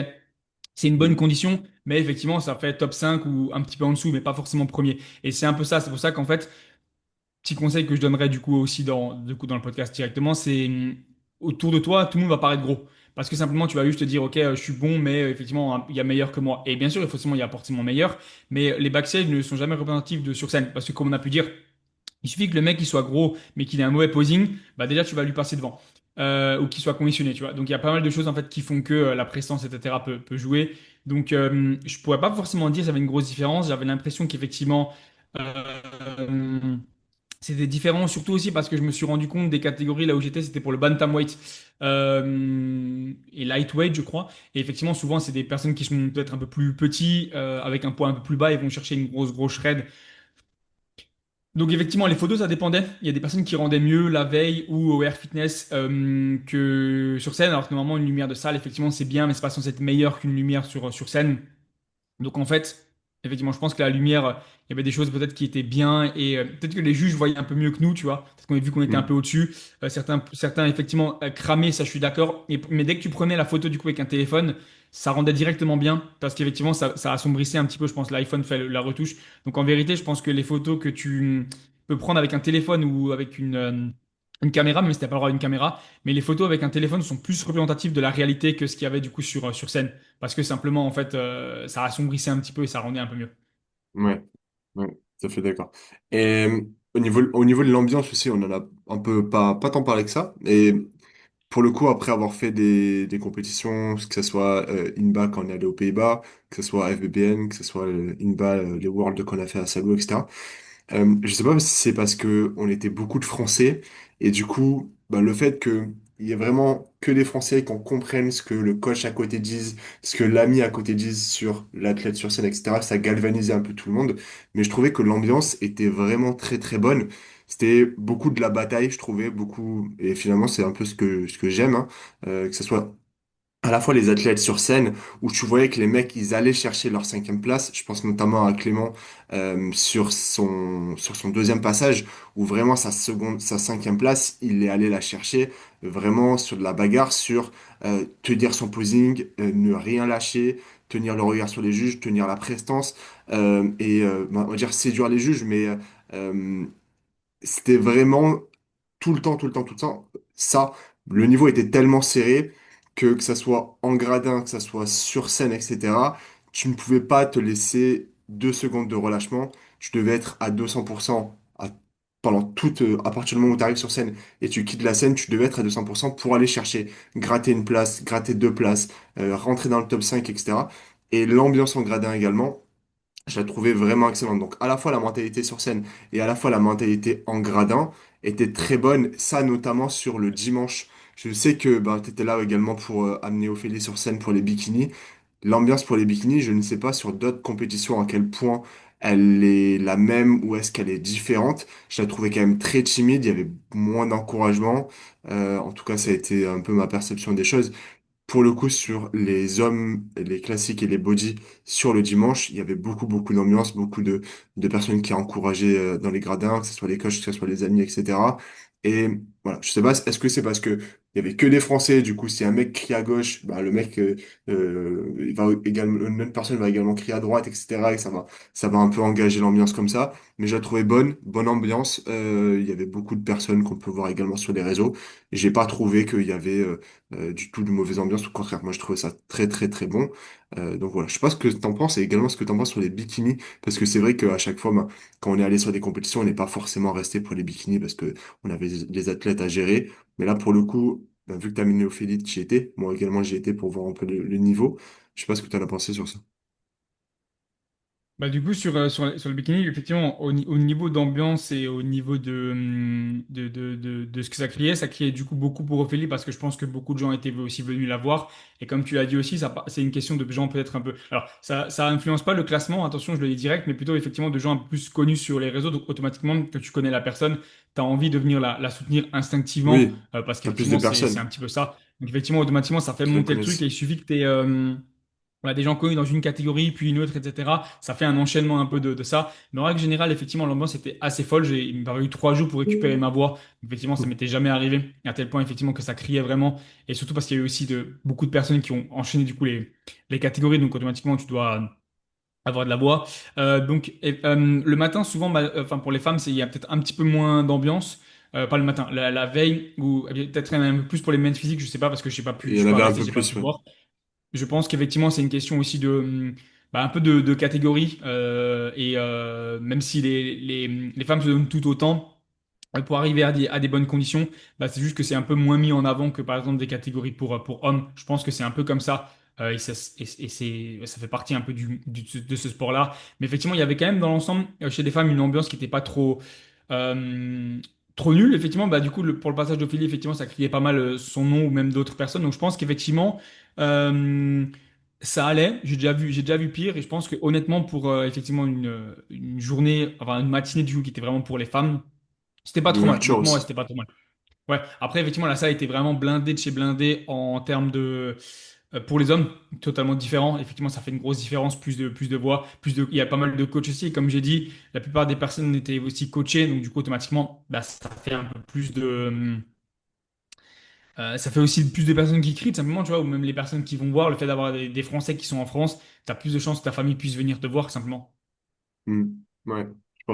Speaker 2: c'est une bonne
Speaker 1: Hmm.
Speaker 2: condition, mais effectivement, ça fait top 5 ou un petit peu en dessous, mais pas forcément premier. Et c'est un peu ça. C'est pour ça qu'en fait, petit conseil que je donnerais du coup aussi dans le podcast directement, c'est autour de toi, tout le monde va paraître gros. Parce que simplement, tu vas juste te dire, OK, je suis bon, mais effectivement, hein, il y a meilleur que moi. Et bien sûr, il y a forcément meilleur, mais les backstage ne sont jamais représentatifs de sur scène. Parce que comme on a pu dire, il suffit que le mec il soit gros, mais qu'il ait un mauvais posing, bah déjà tu vas lui passer devant. Ou qu'il soit conditionné, tu vois. Donc il y a pas mal de choses en fait qui font que la prestance, etc. peut jouer. Donc je pourrais pas forcément dire que ça avait une grosse différence. J'avais l'impression qu'effectivement euh, c'était différent, surtout aussi parce que je me suis rendu compte des catégories là où j'étais, c'était pour le bantamweight et lightweight, je crois. Et effectivement, souvent, c'est des personnes qui sont peut-être un peu plus petits, avec un poids un peu plus bas, ils vont chercher une grosse shred. Donc effectivement, les photos, ça dépendait. Il y a des personnes qui rendaient mieux la veille ou au Air Fitness que sur scène, alors que normalement, une lumière de salle, effectivement, c'est bien, mais c'est pas censé être meilleur qu'une lumière sur scène. Donc en fait, effectivement, je pense que la lumière, il y avait des choses peut-être qui étaient bien et peut-être que les juges voyaient un peu mieux que nous, tu vois. Peut-être qu'on a vu qu'on était un peu
Speaker 1: Mm.
Speaker 2: au-dessus. Certains effectivement cramaient, ça je suis d'accord. Mais dès que tu prenais la photo du coup avec un téléphone, ça rendait directement bien parce qu'effectivement ça assombrissait un petit peu. Je pense l'iPhone fait la retouche. Donc en vérité, je pense que les photos que tu peux prendre avec un téléphone ou avec une caméra, même si t'as pas le droit d'une caméra, mais les photos avec un téléphone sont plus représentatives de la réalité que ce qu'il y avait du coup sur scène. Parce que simplement, en fait, ça assombrissait un petit peu et ça rendait un peu mieux.
Speaker 1: Ouais, ouais, tout à fait d'accord. Et au niveau de l'ambiance aussi, on en a un peu pas tant parlé que ça. Et pour le coup, après avoir fait des compétitions, que ce soit INBA quand on est allé aux Pays-Bas, que ce soit FBBN, que ce soit INBA, les Worlds qu'on a fait à Salou, etc. Je sais pas si c'est parce que on était beaucoup de Français et du coup, bah, le fait que il y ait vraiment que des Français qu'on comprenne ce que le coach à côté dise, ce que l'ami à côté dise sur l'athlète sur scène, etc., ça galvanisait un peu tout le monde. Mais je trouvais que l'ambiance était vraiment très bonne. C'était beaucoup de la bataille, je trouvais beaucoup, et finalement c'est un peu ce que j'aime, hein, que ce soit à la fois les athlètes sur scène, où tu voyais que les mecs, ils allaient chercher leur cinquième place. Je pense notamment à Clément sur son deuxième passage, où vraiment sa cinquième place, il est allé la chercher vraiment sur de la bagarre, sur tenir son posing, ne rien lâcher, tenir le regard sur les juges, tenir la prestance, on va dire séduire les juges, mais euh, c'était vraiment tout le temps, ça, le niveau était tellement serré que ça soit en gradin, que ça soit sur scène, etc., tu ne pouvais pas te laisser 2 secondes de relâchement. Tu devais être à 200% pendant à partir du moment où tu arrives sur scène et tu quittes la scène, tu devais être à 200% pour aller chercher, gratter une place, gratter 2 places, rentrer dans le top 5, etc. Et l'ambiance en gradin également. Je la trouvais vraiment excellente. Donc, à la fois la mentalité sur scène et à la fois la mentalité en gradin était très bonne. Ça, notamment sur le dimanche. Je sais que bah, tu étais là également pour amener Ophélie sur scène pour les bikinis. L'ambiance pour les bikinis, je ne sais pas sur d'autres compétitions à quel point elle est la même ou est-ce qu'elle est différente. Je la trouvais quand même très timide. Il y avait moins d'encouragement. En tout cas, ça a été un peu ma perception des choses. Pour le coup, sur les hommes, les classiques et les body, sur le dimanche, il y avait beaucoup d'ambiance, beaucoup de personnes qui encourageaient dans les gradins, que ce soit les coachs, que ce soit les amis, etc. Et voilà, je sais pas, est-ce que c'est parce que il y avait que des Français, du coup, si un mec crie à gauche, bah, le mec, il va également, une autre personne va également crier à droite, etc. Et ça va un peu engager l'ambiance comme ça. Mais je la trouvais bonne ambiance. Il y avait beaucoup de personnes qu'on peut voir également sur les réseaux. Et j'ai pas trouvé qu'il y avait du tout de mauvaise ambiance. Au contraire, moi je trouvais ça très bon. Donc voilà, je sais pas ce que t'en penses et également ce que t'en penses sur les bikinis, parce que c'est vrai qu'à chaque fois, ben, quand on est allé sur des compétitions, on n'est pas forcément resté pour les bikinis parce que on avait les athlètes à gérer. Mais là, pour le coup, ben, vu que t'as mis Néophélie, tu y étais. Moi également, j'y étais pour voir un peu le niveau. Je sais pas ce que t'en as pensé sur ça.
Speaker 2: Bah, du coup, sur le bikini, effectivement, au niveau d'ambiance et au niveau de ce que ça criait du coup beaucoup pour Ophélie parce que je pense que beaucoup de gens étaient aussi venus la voir. Et comme tu l'as dit aussi, c'est une question de gens peut-être un peu. Alors, ça influence pas le classement, attention, je le dis direct, mais plutôt effectivement de gens un peu plus connus sur les réseaux. Donc, automatiquement, que tu connais la personne, tu as envie de venir la soutenir instinctivement
Speaker 1: Oui,
Speaker 2: parce
Speaker 1: t'as plus de
Speaker 2: qu'effectivement, c'est
Speaker 1: personnes
Speaker 2: un petit peu ça. Donc, effectivement, automatiquement, ça fait
Speaker 1: qui la
Speaker 2: monter le truc et
Speaker 1: connaissent.
Speaker 2: il suffit que tu aies. Voilà, des gens connus dans une catégorie, puis une autre, etc. Ça fait un enchaînement un peu de ça. Mais en règle générale, effectivement, l'ambiance était assez folle. Il m'a fallu 3 jours pour récupérer ma voix. Effectivement, ça m'était jamais arrivé. À tel point, effectivement, que ça criait vraiment. Et surtout parce qu'il y a eu aussi beaucoup de personnes qui ont enchaîné, du coup, les catégories. Donc, automatiquement, tu dois avoir de la voix. Le matin, souvent, enfin pour les femmes, il y a peut-être un petit peu moins d'ambiance. Pas le matin, la veille, ou peut-être même un peu plus pour les men's physiques, je sais pas, parce que
Speaker 1: Il
Speaker 2: je
Speaker 1: y en
Speaker 2: suis pas
Speaker 1: avait un
Speaker 2: resté,
Speaker 1: peu
Speaker 2: j'ai pas
Speaker 1: plus,
Speaker 2: pu
Speaker 1: ouais.
Speaker 2: voir. Je pense qu'effectivement, c'est une question aussi un peu de catégorie. Même si les femmes se donnent tout autant pour arriver à des bonnes conditions, bah, c'est juste que c'est un peu moins mis en avant que par exemple des catégories pour hommes. Je pense que c'est un peu comme ça. Ça fait partie un peu de ce sport-là. Mais effectivement, il y avait quand même dans l'ensemble, chez des femmes, une ambiance qui n'était pas euh, trop nulle. Effectivement, bah, du coup, pour le passage d'Ophélie, effectivement, ça criait pas mal son nom ou même d'autres personnes. Donc je pense qu'effectivement, euh, ça allait. J'ai déjà vu pire. Et je pense que honnêtement, pour effectivement une journée, enfin une matinée du coup qui était vraiment pour les femmes, c'était pas trop mal.
Speaker 1: L'ouverture
Speaker 2: Honnêtement, ouais,
Speaker 1: aussi.
Speaker 2: c'était pas trop mal. Ouais. Après, effectivement, la salle était vraiment blindée de chez blindée en termes de pour les hommes, totalement différent. Effectivement, ça fait une grosse différence, plus de voix, il y a pas mal de coachs aussi. Et comme j'ai dit, la plupart des personnes étaient aussi coachées, donc du coup, automatiquement, bah, ça fait un peu ça fait aussi plus de personnes qui crient, tout simplement, tu vois, ou même les personnes qui vont voir, le fait d'avoir des Français qui sont en France, t'as plus de chances que ta famille puisse venir te voir, simplement.
Speaker 1: Hmm. Ouais, je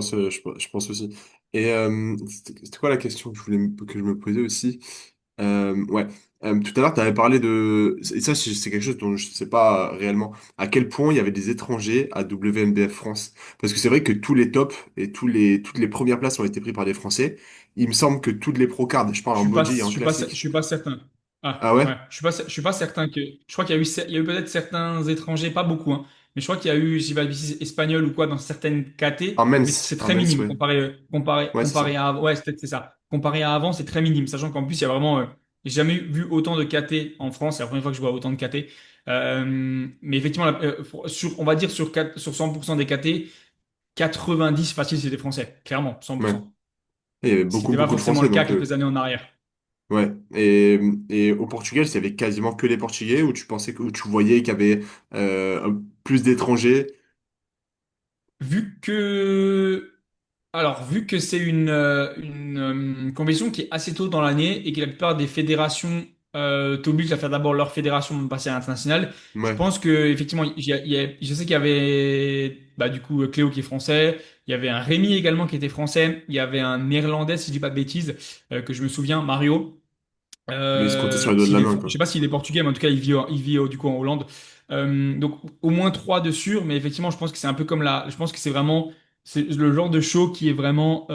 Speaker 1: pense aussi. Et c'était quoi la question que que je me posais aussi? Ouais. Tout à l'heure, tu avais parlé de... Et ça, c'est quelque chose dont je ne sais pas réellement à quel point il y avait des étrangers à WNBF France. Parce que c'est vrai que tous les tops et toutes les premières places ont été pris par des Français. Il me semble que toutes les procards, je parle en body et en
Speaker 2: Je
Speaker 1: classique.
Speaker 2: suis pas certain.
Speaker 1: Ah
Speaker 2: Ah,
Speaker 1: ouais?
Speaker 2: ouais. Je suis pas certain que. Je crois qu'il y a il y a eu peut-être certains étrangers, pas beaucoup, hein, mais je crois qu'il y a eu, je sais pas, espagnol ou quoi dans certaines KT, mais c'est
Speaker 1: En
Speaker 2: très
Speaker 1: men's,
Speaker 2: minime
Speaker 1: ouais. Ouais, c'est
Speaker 2: comparé
Speaker 1: ça.
Speaker 2: à, ouais, c'est ça. Comparé à avant, c'est très minime, sachant qu'en plus, il y a vraiment, j'ai jamais vu autant de KT en France, c'est la première fois que je vois autant de KT. Mais effectivement, on va dire sur 100% des KT, 90 facile, c'est des Français, clairement,
Speaker 1: Ouais.
Speaker 2: 100%.
Speaker 1: Et il y avait
Speaker 2: Ce qui n'était pas
Speaker 1: beaucoup de
Speaker 2: forcément
Speaker 1: Français,
Speaker 2: le cas
Speaker 1: donc
Speaker 2: quelques années en arrière.
Speaker 1: ouais. Et au Portugal, il y avait quasiment que des Portugais, où tu pensais où tu voyais qu'il y avait plus d'étrangers.
Speaker 2: Vu que vu que c'est une compétition qui est assez tôt dans l'année et que la plupart des fédérations t'obligent à faire d'abord leur fédération avant de passer à l'international, je
Speaker 1: Ouais.
Speaker 2: pense que effectivement, je sais qu'il y avait bah, du coup Cléo qui est français, il y avait un Rémi également qui était français, il y avait un Néerlandais, si je dis pas de bêtises, que je me souviens, Mario.
Speaker 1: Mais ils se comptaient sur les doigts de la main,
Speaker 2: Je
Speaker 1: quoi.
Speaker 2: sais pas s'il est portugais, mais en tout cas, il vit du coup en Hollande. Donc, au moins trois de sûr, mais effectivement, je pense que c'est un peu comme je pense que c'est le genre de show qui est vraiment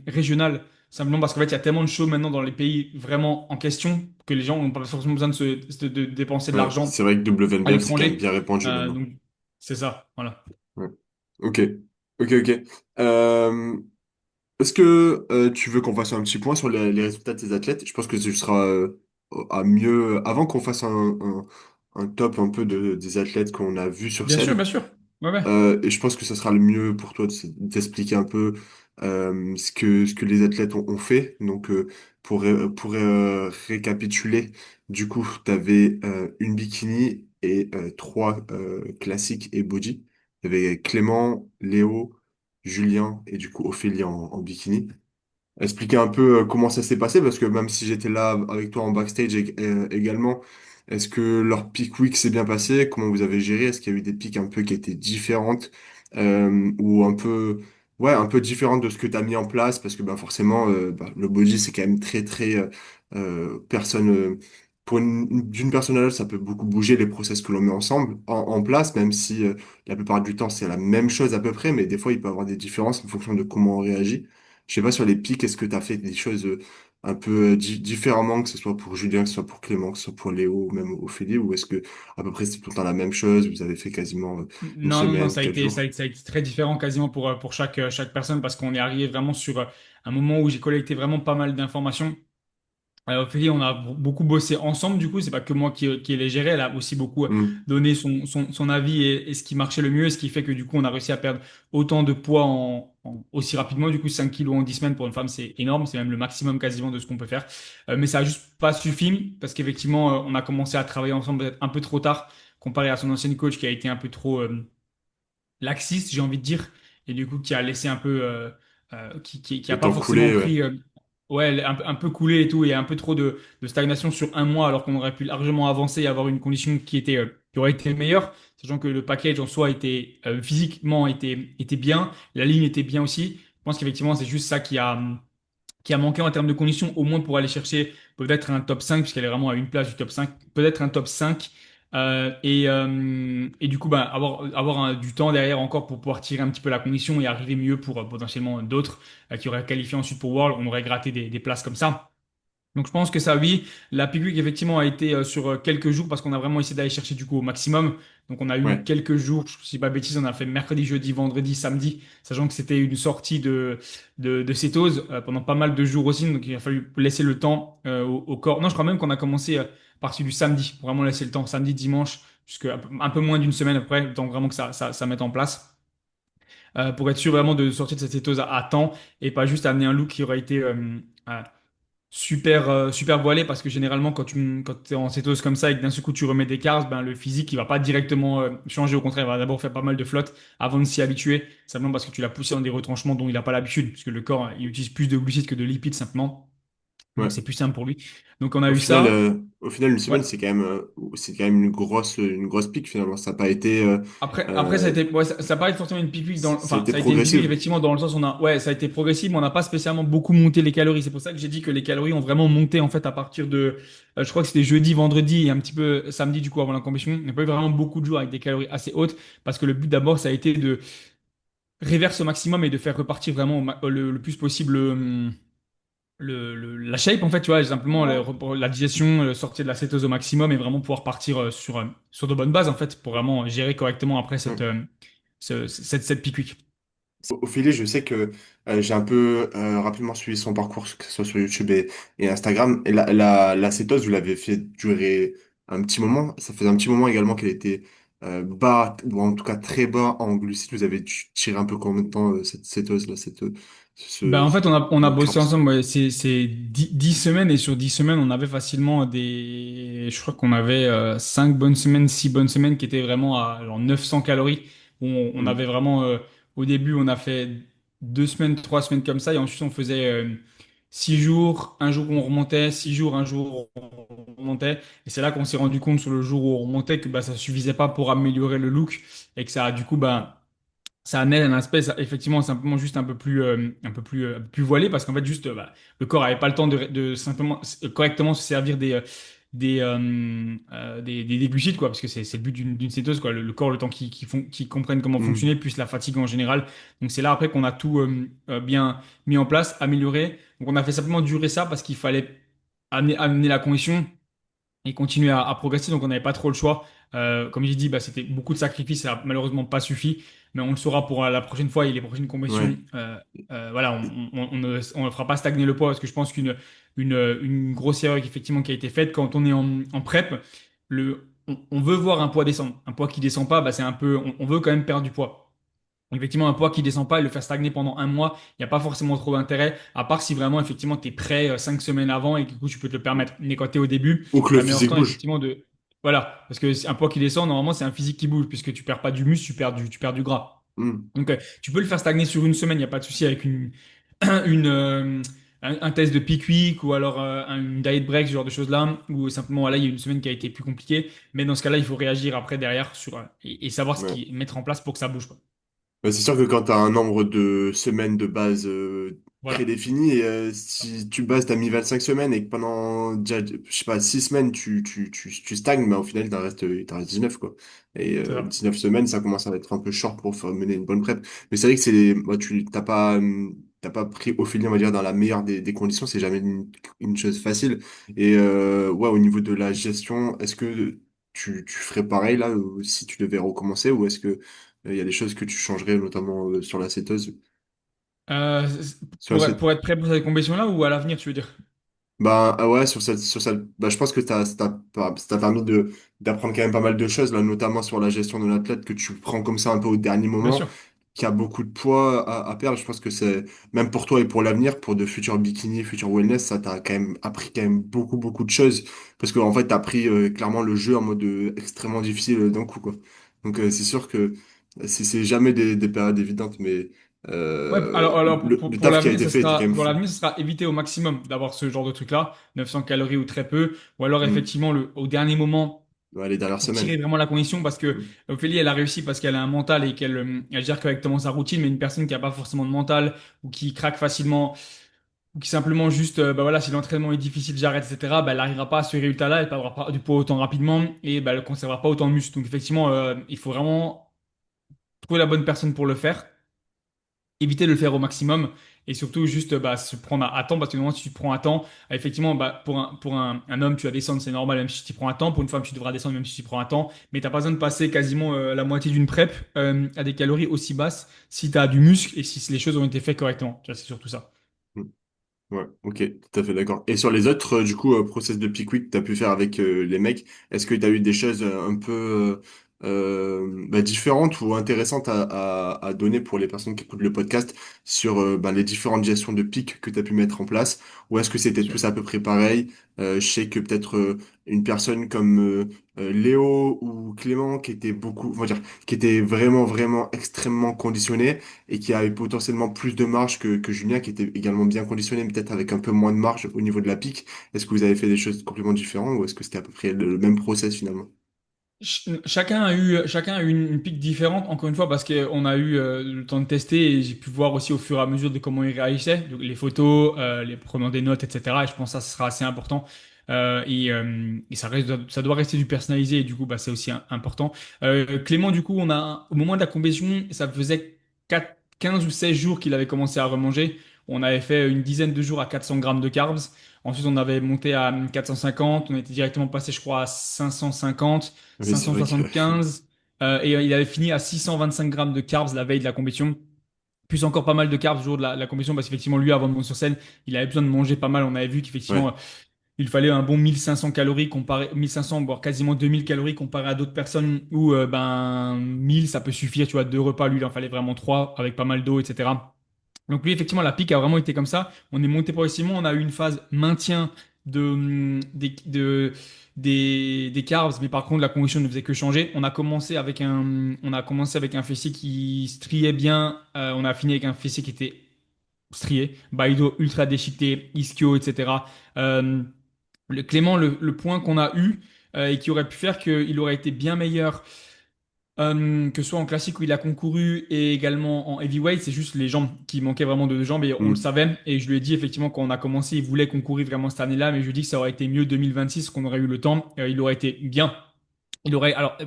Speaker 2: régional. Simplement parce qu'en fait, il y a tellement de shows maintenant dans les pays vraiment en question que les gens n'ont pas forcément besoin de dépenser de
Speaker 1: Ouais.
Speaker 2: l'argent
Speaker 1: C'est vrai que
Speaker 2: à
Speaker 1: WNBF, c'est quand même
Speaker 2: l'étranger.
Speaker 1: bien répandu maintenant.
Speaker 2: Donc, c'est ça, voilà.
Speaker 1: Ouais. Ok. Ok. Euh, Est-ce que tu veux qu'on fasse un petit point sur les résultats de tes athlètes? Je pense que ce sera à mieux, avant qu'on fasse un top un peu des athlètes qu'on a vus sur
Speaker 2: Bien
Speaker 1: scène.
Speaker 2: sûr. Ouais, ouais.
Speaker 1: Et je pense que ça sera le mieux pour toi d'expliquer un peu ce que les athlètes ont fait. Donc, pour récapituler, du coup, tu avais une bikini et trois classiques et body. Il y avait Clément, Léo, Julien et du coup Ophélie en bikini. Expliquer un peu comment ça s'est passé, parce que même si j'étais là avec toi en backstage également, est-ce que leur peak week s'est bien passé? Comment vous avez géré? Est-ce qu'il y a eu des pics un peu qui étaient différentes ou un peu, ouais, un peu différentes de ce que tu as mis en place? Parce que bah, forcément, le body, c'est quand même très personne. D'une personne à l'autre, ça peut beaucoup bouger les process que l'on met ensemble en place, même si la plupart du temps c'est la même chose à peu près, mais des fois il peut y avoir des différences en fonction de comment on réagit. Je sais pas, sur les pics, est-ce que tu as fait des choses un peu différemment, que ce soit pour Julien, que ce soit pour Clément, que ce soit pour Léo, ou même Ophélie, ou est-ce que à peu près c'est tout le temps la même chose, vous avez fait quasiment une
Speaker 2: Non,
Speaker 1: semaine, 4 jours?
Speaker 2: ça a été très différent quasiment pour chaque personne parce qu'on est arrivé vraiment sur un moment où j'ai collecté vraiment pas mal d'informations. Ophélie, on a beaucoup bossé ensemble, du coup, c'est pas que moi qui les géré, elle a aussi beaucoup
Speaker 1: Hmm.
Speaker 2: donné son avis et ce qui marchait le mieux, ce qui fait que du coup, on a réussi à perdre autant de poids aussi rapidement. Du coup, 5 kilos en 10 semaines pour une femme, c'est énorme, c'est même le maximum quasiment de ce qu'on peut faire. Mais ça a juste pas suffi parce qu'effectivement, on a commencé à travailler ensemble peut-être un peu trop tard comparé à son ancienne coach qui a été un peu trop laxiste, j'ai envie de dire, et du coup qui a laissé un peu, qui a
Speaker 1: Le
Speaker 2: pas
Speaker 1: temps
Speaker 2: forcément
Speaker 1: coulé, ouais.
Speaker 2: pris, ouais, un peu coulé et tout, et un peu trop de stagnation sur un mois, alors qu'on aurait pu largement avancer et avoir une condition qui était qui aurait été meilleur, sachant que le package en soi physiquement était bien, la ligne était bien aussi. Je pense qu'effectivement, c'est juste ça qui a manqué en termes de conditions, au moins pour aller chercher peut-être un top 5 puisqu'elle est vraiment à une place du top 5 peut-être un top 5 et du coup, bah, avoir du temps derrière encore pour pouvoir tirer un petit peu la condition et arriver mieux pour potentiellement d'autres qui auraient qualifié ensuite pour World, on aurait gratté des places comme ça. Donc je pense que ça, oui. La Pick Week, effectivement, a été sur quelques jours parce qu'on a vraiment essayé d'aller chercher du coup au maximum. Donc on a eu
Speaker 1: Ouais,
Speaker 2: quelques jours, je ne dis pas de bêtises, on a fait mercredi, jeudi, vendredi, samedi, sachant que c'était une sortie de cétose pendant pas mal de jours aussi. Donc il a fallu laisser le temps au corps. Non, je crois même qu'on a commencé par celui du samedi, pour vraiment laisser le temps, samedi, dimanche, jusqu'à un peu moins d'une semaine après, le temps vraiment que ça mette en place. Pour être sûr vraiment de sortir de cette cétose à temps et pas juste amener un look qui aurait été super voilé parce que généralement quand tu es en cétose comme ça et que d'un seul coup tu remets des carbs, ben le physique il va pas directement changer, au contraire il va d'abord faire pas mal de flotte avant de s'y habituer, simplement parce que tu l'as poussé dans des retranchements dont il n'a pas l'habitude, puisque le corps il utilise plus de glucides que de lipides simplement, donc
Speaker 1: ouais.
Speaker 2: c'est plus simple pour lui. Donc on a eu ça.
Speaker 1: Au final, une
Speaker 2: Ouais.
Speaker 1: semaine, c'est quand même une grosse pique finalement. Ça n'a pas été,
Speaker 2: Après, ça a
Speaker 1: euh,
Speaker 2: été, ouais, ça a pas été forcément une pique
Speaker 1: ça a
Speaker 2: enfin,
Speaker 1: été
Speaker 2: ça a été une pique
Speaker 1: progressif.
Speaker 2: effectivement dans le sens où ouais, ça a été progressif, mais on n'a pas spécialement beaucoup monté les calories. C'est pour ça que j'ai dit que les calories ont vraiment monté en fait à partir de, je crois que c'était jeudi, vendredi et un petit peu samedi du coup avant la compétition. On n'a pas eu vraiment beaucoup de jours avec des calories assez hautes parce que le but d'abord ça a été de réverser au maximum et de faire repartir vraiment le plus possible la shape en fait, tu vois, simplement la digestion, sortir de la cétose au maximum et vraiment pouvoir partir sur de bonnes bases en fait pour vraiment gérer correctement après cette peak week.
Speaker 1: Ophélie, je sais que j'ai un peu rapidement suivi son parcours, que ce soit sur YouTube et Instagram. Et la cétose, vous l'avez fait durer un petit moment. Ça faisait un petit moment également qu'elle était bas, ou en tout cas très bas en glucides. Vous avez dû tirer un peu combien de temps cette cétose-là,
Speaker 2: Ben,
Speaker 1: ce,
Speaker 2: en fait, on a
Speaker 1: le
Speaker 2: bossé
Speaker 1: carbs?
Speaker 2: ensemble, ouais, c'est 10 semaines et sur 10 semaines, on avait facilement je crois qu'on avait 5 bonnes semaines, 6 bonnes semaines qui étaient vraiment à alors, 900 calories. Où on
Speaker 1: Hmm.
Speaker 2: avait vraiment, au début, on a fait 2 semaines, 3 semaines comme ça et ensuite on faisait 6 jours, un jour où on remontait, 6 jours, un jour où on remontait. Et c'est là qu'on s'est rendu compte sur le jour où on remontait que bah, ça suffisait pas pour améliorer le look et que ça a du coup, bah, ça amène un aspect effectivement simplement juste un peu plus voilé parce qu'en fait juste bah, le corps avait pas le temps de simplement correctement se servir des glucides quoi parce que c'est le but d'une cétose quoi le corps le temps qu'il comprenne comment
Speaker 1: Hmm.
Speaker 2: fonctionner plus la fatigue en général, donc c'est là après qu'on a tout bien mis en place, amélioré. Donc on a fait simplement durer ça parce qu'il fallait amener la condition et continuer à progresser. Donc, on n'avait pas trop le choix. Comme j'ai dit, bah, c'était beaucoup de sacrifices. Ça n'a malheureusement pas suffi. Mais on le saura pour la prochaine fois et les prochaines compétitions.
Speaker 1: Ouais.
Speaker 2: Voilà, on ne fera pas stagner le poids parce que je pense une grosse erreur effectivement qui a été faite quand on est en prep, on veut voir un poids descendre. Un poids qui descend pas, bah, c'est un peu, on veut quand même perdre du poids. Effectivement, un poids qui descend pas et le faire stagner pendant un mois, il n'y a pas forcément trop d'intérêt, à part si vraiment, effectivement, tu es prêt 5 semaines avant et que du coup, tu peux te le permettre. Mais quand tu es au début,
Speaker 1: Ou que
Speaker 2: c'est
Speaker 1: le
Speaker 2: un meilleur
Speaker 1: physique
Speaker 2: temps,
Speaker 1: bouge.
Speaker 2: effectivement, de. Voilà. Parce que c'est un poids qui descend, normalement, c'est un physique qui bouge, puisque tu perds pas du muscle, tu perds du gras.
Speaker 1: Hmm.
Speaker 2: Donc, tu peux le faire stagner sur une semaine, il n'y a pas de souci avec une, un test de peak week ou alors une diet break, ce genre de choses-là, ou simplement, voilà, il y a une semaine qui a été plus compliquée. Mais dans ce cas-là, il faut réagir après, derrière, et savoir
Speaker 1: Ouais.
Speaker 2: mettre en place pour que ça bouge, quoi.
Speaker 1: C'est sûr que quand tu as un nombre de semaines de base
Speaker 2: Voilà.
Speaker 1: prédéfini, et si tu bases, t'as mis 25 semaines et que pendant déjà, je sais pas, 6 semaines tu stagnes, mais au final il t'en reste 19 quoi. Et
Speaker 2: C'est ça.
Speaker 1: 19 semaines, ça commence à être un peu short pour faire mener une bonne prep. Mais c'est vrai que moi, t'as pas pris Ophélie, on va dire, dans la meilleure des conditions, c'est jamais une chose facile. Et ouais, au niveau de la gestion, est-ce que tu ferais pareil là, si tu devais recommencer, ou est-ce que il y a des choses que tu changerais, notamment sur la cétose. Sur la cét-
Speaker 2: Pour être prêt pour cette compétition-là ou à l'avenir, tu veux dire?
Speaker 1: Bah ah ouais, bah, je pense que ça t'a permis d'apprendre quand même pas mal de choses, là, notamment sur la gestion de l'athlète que tu prends comme ça un peu au dernier
Speaker 2: Bien
Speaker 1: moment,
Speaker 2: sûr.
Speaker 1: qui a beaucoup de poids à perdre. Je pense que c'est, même pour toi et pour l'avenir, pour de futurs bikini, futurs wellness, ça t'a quand même appris quand même beaucoup de choses. Parce qu'en fait, t'as pris clairement le jeu en mode extrêmement difficile d'un coup, quoi. Donc c'est sûr que c'est jamais des périodes évidentes, mais
Speaker 2: Ouais, alors
Speaker 1: le
Speaker 2: pour
Speaker 1: taf qui a
Speaker 2: l'avenir,
Speaker 1: été fait était quand même
Speaker 2: pour
Speaker 1: fou.
Speaker 2: l'avenir, ce sera éviter au maximum d'avoir ce genre de truc-là, 900 calories ou très peu, ou alors
Speaker 1: Mm.
Speaker 2: effectivement au dernier moment.
Speaker 1: Ouais, les dernières
Speaker 2: pour tirer
Speaker 1: semaines.
Speaker 2: vraiment la condition parce que
Speaker 1: Mm.
Speaker 2: Ophélie, elle a réussi parce qu'elle a un mental et qu'elle elle gère correctement sa routine, mais une personne qui a pas forcément de mental ou qui craque facilement ou qui simplement juste, bah voilà, si l'entraînement est difficile, j'arrête, etc., bah, elle n'arrivera pas à ce résultat-là, elle ne perdra pas du poids autant rapidement et bah, elle ne conservera pas autant de muscle. Donc effectivement, il faut vraiment trouver la bonne personne pour le faire, éviter de le faire au maximum et surtout juste bah, se prendre à temps parce que normalement si tu te prends à temps, effectivement bah, un homme tu vas descendre c'est normal même si tu te prends à temps, pour une femme tu devras descendre même si tu te prends à temps, mais t'as pas besoin de passer quasiment la moitié d'une prep à des calories aussi basses si tu as du muscle et si les choses ont été faites correctement. Tu vois, c'est surtout ça.
Speaker 1: Mm. Ouais, ok, tout à fait d'accord. Et sur les autres, du coup, process de Pickwick que tu as pu faire avec les mecs, est-ce que tu as eu des choses un peu bah, différentes ou intéressantes à donner pour les personnes qui écoutent le podcast sur bah, les différentes gestions de pics que tu as pu mettre en place? Ou est-ce que c'était tous à peu près pareil? Je sais que peut-être une personne comme Léo ou Clément qui était beaucoup, on va dire, qui était vraiment, vraiment extrêmement conditionné et qui avait potentiellement plus de marge que Julien, qui était également bien conditionné, mais peut-être avec un peu moins de marge au niveau de la pique. Est-ce que vous avez fait des choses complètement différentes ou est-ce que c'était à peu près le même process finalement?
Speaker 2: Chacun a eu une pique différente, encore une fois, parce qu'on a eu le temps de tester et j'ai pu voir aussi au fur et à mesure de comment ils réagissaient, donc les photos, les prenant des notes, etc. Et je pense que ça sera assez important. Et ça doit rester du personnalisé et du coup, bah, c'est aussi important. Clément, du coup, au moment de la compétition, ça faisait 15 ou 16 jours qu'il avait commencé à remanger. On avait fait une dizaine de jours à 400 grammes de carbs. Ensuite, on avait monté à 450. On était directement passé, je crois, à 550.
Speaker 1: Oui, c'est vrai que
Speaker 2: 575 et il avait fini à 625 grammes de carbs la veille de la compétition. Plus encore pas mal de carbs le jour de la compétition parce qu'effectivement, lui, avant de monter sur scène, il avait besoin de manger pas mal. On avait vu qu'effectivement,
Speaker 1: ouais,
Speaker 2: il fallait un bon 1500 calories comparé, 1500, voire quasiment 2000 calories comparé à d'autres personnes où, ben, 1000, ça peut suffire, tu vois, deux repas. Lui, il en fallait vraiment trois avec pas mal d'eau, etc. Donc lui, effectivement, la pique a vraiment été comme ça. On est monté progressivement. On a eu une phase maintien des carbs, mais par contre, la condition ne faisait que changer. On a commencé avec un fessier qui striait bien. On a fini avec un fessier qui était strié. Baido ultra déchiqueté, ischio, etc. Euh, Clément, le point qu'on a eu et qui aurait pu faire qu'il aurait été bien meilleur que ce soit en classique où il a concouru et également en heavyweight, c'est juste les jambes qui manquaient vraiment de jambes et on le
Speaker 1: hmm,
Speaker 2: savait. Et je lui ai dit effectivement quand on a commencé, il voulait concourir vraiment cette année-là, mais je lui ai dit que ça aurait été mieux 2026, qu'on aurait eu le temps. Il aurait été bien. Il aurait, alors,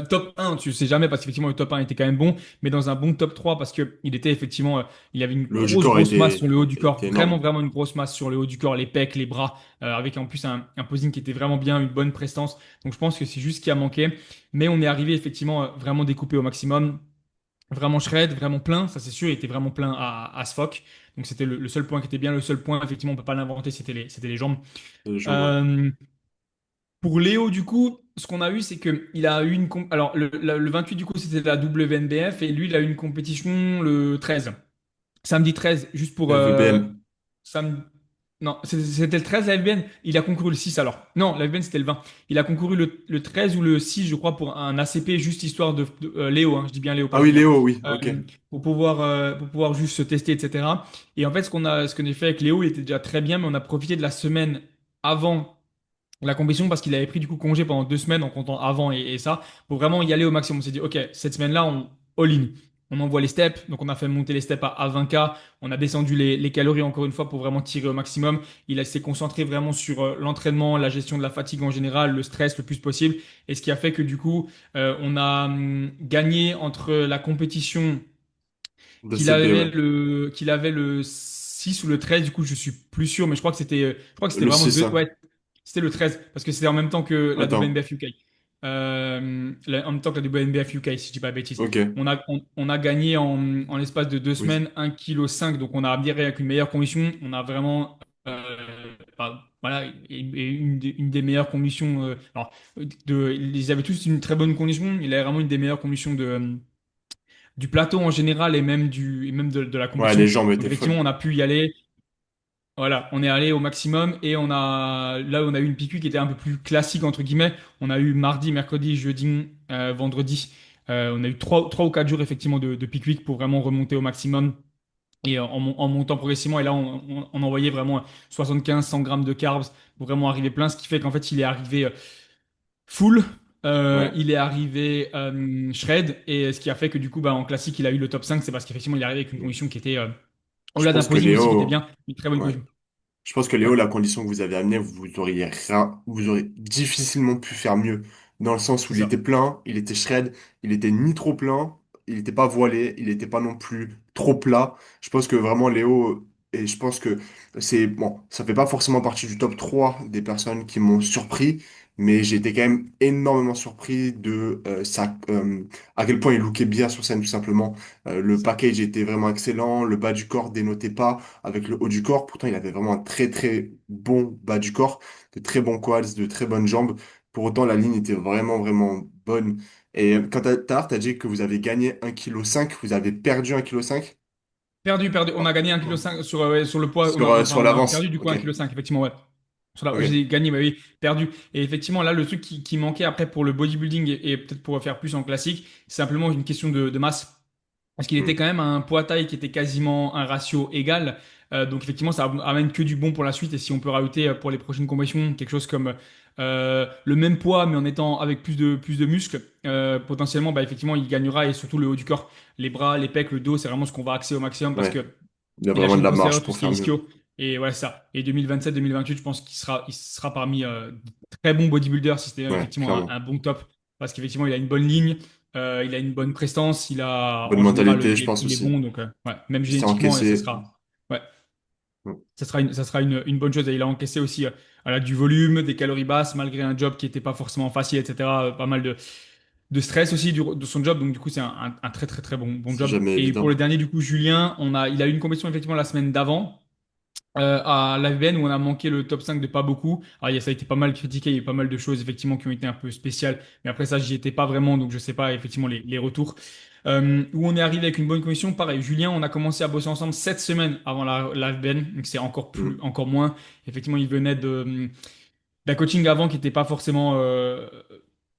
Speaker 2: top 1, tu sais jamais, parce qu'effectivement, le top 1 était quand même bon, mais dans un bon top 3, parce que il était effectivement, il avait une
Speaker 1: le haut du
Speaker 2: grosse,
Speaker 1: corps
Speaker 2: grosse masse sur le haut du
Speaker 1: était
Speaker 2: corps.
Speaker 1: énorme.
Speaker 2: Vraiment, vraiment une grosse masse sur le haut du corps, les pecs, les bras, avec en plus un posing qui était vraiment bien, une bonne prestance. Donc, je pense que c'est juste ce qui a manqué. Mais on est arrivé effectivement vraiment découpé au maximum, vraiment shred, vraiment plein. Ça, c'est sûr, il était vraiment plein à ce fuck. Donc, c'était le seul point qui était bien. Le seul point, effectivement, on peut pas l'inventer, c'était les jambes.
Speaker 1: Les jambes, ouais.
Speaker 2: Euh, pour Léo, du coup, ce qu'on a eu, c'est que il a eu alors, le 28, du coup, c'était la WNBF et lui, il a eu une compétition le 13. Samedi 13, juste pour.
Speaker 1: La VBN.
Speaker 2: Non, c'était le 13, la FBN. Il a concouru le 6 alors. Non, la FBN, c'était le 20. Il a concouru le 13 ou le 6, je crois, pour un ACP, juste histoire Léo, hein, je dis bien Léo,
Speaker 1: Ah
Speaker 2: pas
Speaker 1: oui,
Speaker 2: Julien.
Speaker 1: Léo, oui,
Speaker 2: Euh,
Speaker 1: ok.
Speaker 2: pour pouvoir juste se tester, etc. Et en fait, ce qu'on a fait avec Léo, il était déjà très bien, mais on a profité de la semaine avant la compétition parce qu'il avait pris du coup congé pendant 2 semaines en comptant avant et ça pour vraiment y aller au maximum. On s'est dit, ok, cette semaine-là, on all-in. On envoie les steps, donc on a fait monter les steps à 20K, on a descendu les calories encore une fois pour vraiment tirer au maximum. S'est concentré vraiment sur l'entraînement, la gestion de la fatigue en général, le stress le plus possible, et ce qui a fait que du coup, on a gagné entre la compétition
Speaker 1: d'ACP, ouais.
Speaker 2: qu'il avait le 6 ou le 13 du coup, je suis plus sûr, mais je crois que c'était
Speaker 1: Le
Speaker 2: vraiment
Speaker 1: 6,
Speaker 2: deux,
Speaker 1: hein.
Speaker 2: ouais, c'était le 13 parce que c'était en même temps que la
Speaker 1: Attends,
Speaker 2: WNBF UK. En même temps que la WNBF UK, si je dis pas de bêtises.
Speaker 1: ok.
Speaker 2: On a gagné en l'espace de deux
Speaker 1: Oui.
Speaker 2: semaines 1,5 kg, donc on a bien avec une meilleure condition. On a vraiment, voilà, une des meilleures conditions. Ils avaient tous une très bonne condition. Il avait vraiment une des meilleures conditions du plateau en général et même de la
Speaker 1: Ouais,
Speaker 2: compétition.
Speaker 1: les jambes
Speaker 2: Donc
Speaker 1: étaient
Speaker 2: effectivement,
Speaker 1: folles.
Speaker 2: on a pu y aller. Voilà, on est allé au maximum et on a eu une piqûre qui était un peu plus classique entre guillemets. On a eu mardi, mercredi, jeudi, vendredi. On a eu trois ou quatre jours effectivement de piqûre pour vraiment remonter au maximum et en montant progressivement. Et là, on envoyait vraiment 75, 100 grammes de carbs pour vraiment arriver plein, ce qui fait qu'en fait, il est arrivé full.
Speaker 1: Ouais.
Speaker 2: Il est arrivé shred, et ce qui a fait que du coup, bah, en classique, il a eu le top 5, c'est parce qu'effectivement, il est arrivé avec une condition qui était,
Speaker 1: Je
Speaker 2: au-delà d'un
Speaker 1: pense que
Speaker 2: posing aussi, qui était
Speaker 1: Léo,
Speaker 2: bien, une très bonne
Speaker 1: ouais.
Speaker 2: condition.
Speaker 1: Je pense que
Speaker 2: Ouais,
Speaker 1: Léo, la condition que vous avez amenée, vous auriez difficilement pu faire mieux. Dans le sens où
Speaker 2: c'est
Speaker 1: il était
Speaker 2: ça.
Speaker 1: plein, il était shred, il était ni trop plein, il n'était pas voilé, il n'était pas non plus trop plat. Je pense que vraiment Léo, et je pense que c'est, bon, ça fait pas forcément partie du top 3 des personnes qui m'ont surpris, mais j'ai été quand même énormément surpris de à quel point il lookait bien sur scène, tout simplement. Le
Speaker 2: C'est ça.
Speaker 1: package était vraiment excellent, le bas du corps dénotait pas avec le haut du corps. Pourtant, il avait vraiment un très très bon bas du corps, de très bons quads, de très bonnes jambes. Pour autant, la ligne était vraiment vraiment bonne. Et quand tout à l'heure, t'as dit que vous avez gagné 1,5 kg, vous avez perdu 1,5 kg
Speaker 2: Perdu, perdu. On a gagné 1,5 kg sur, ouais, sur le poids. Enfin,
Speaker 1: sur
Speaker 2: on a perdu
Speaker 1: l'avance.
Speaker 2: du coup
Speaker 1: Ok,
Speaker 2: 1,5 kg, effectivement, ouais.
Speaker 1: ok.
Speaker 2: J'ai gagné, bah oui, perdu. Et effectivement, là, le truc qui manquait après pour le bodybuilding et peut-être pour faire plus en classique, c'est simplement une question de masse. Parce qu'il était
Speaker 1: Hmm.
Speaker 2: quand même à un poids-taille qui était quasiment un ratio égal. Donc effectivement, ça amène que du bon pour la suite. Et si on peut rajouter pour les prochaines compétitions quelque chose comme le même poids, mais en étant avec plus de muscles, potentiellement, bah, effectivement, il gagnera. Et surtout le haut du corps, les bras, les pecs, le dos, c'est vraiment ce qu'on va axer au maximum parce
Speaker 1: Ouais,
Speaker 2: que
Speaker 1: il y a
Speaker 2: il a
Speaker 1: vraiment de
Speaker 2: chaîne
Speaker 1: la
Speaker 2: postérieure,
Speaker 1: marge
Speaker 2: tout
Speaker 1: pour
Speaker 2: ce qui est
Speaker 1: faire mieux.
Speaker 2: ischio. Et voilà ça. Et 2027-2028, je pense il sera parmi très bons bodybuilders si c'était
Speaker 1: Ouais,
Speaker 2: effectivement
Speaker 1: clairement.
Speaker 2: un bon top. Parce qu'effectivement, il a une bonne ligne, il a une bonne prestance,
Speaker 1: Bonne
Speaker 2: en général,
Speaker 1: mentalité, je pense
Speaker 2: il est
Speaker 1: aussi.
Speaker 2: bon. Donc, ouais, même
Speaker 1: Il s'est
Speaker 2: génétiquement, et
Speaker 1: encaissé.
Speaker 2: ouais,
Speaker 1: Hmm.
Speaker 2: ça sera une bonne chose. Et il a encaissé aussi voilà, du volume, des calories basses, malgré un job qui n'était pas forcément facile, etc. Pas mal de stress aussi de son job. Donc, du coup, c'est un très, très, très bon
Speaker 1: C'est
Speaker 2: job.
Speaker 1: jamais
Speaker 2: Et pour le
Speaker 1: évident.
Speaker 2: dernier, du coup, Julien, il a eu une compétition effectivement la semaine d'avant à l'AFBN où on a manqué le top 5 de pas beaucoup. Alors, ça a été pas mal critiqué, il y a eu pas mal de choses effectivement qui ont été un peu spéciales, mais après ça, j'y étais pas vraiment, donc je sais pas effectivement les retours. Où on est arrivé avec une bonne condition, pareil, Julien, on a commencé à bosser ensemble 7 semaines avant l'AFBN, donc c'est
Speaker 1: Hmm.
Speaker 2: encore moins. Effectivement, il venait d'un coaching avant qui était pas forcément,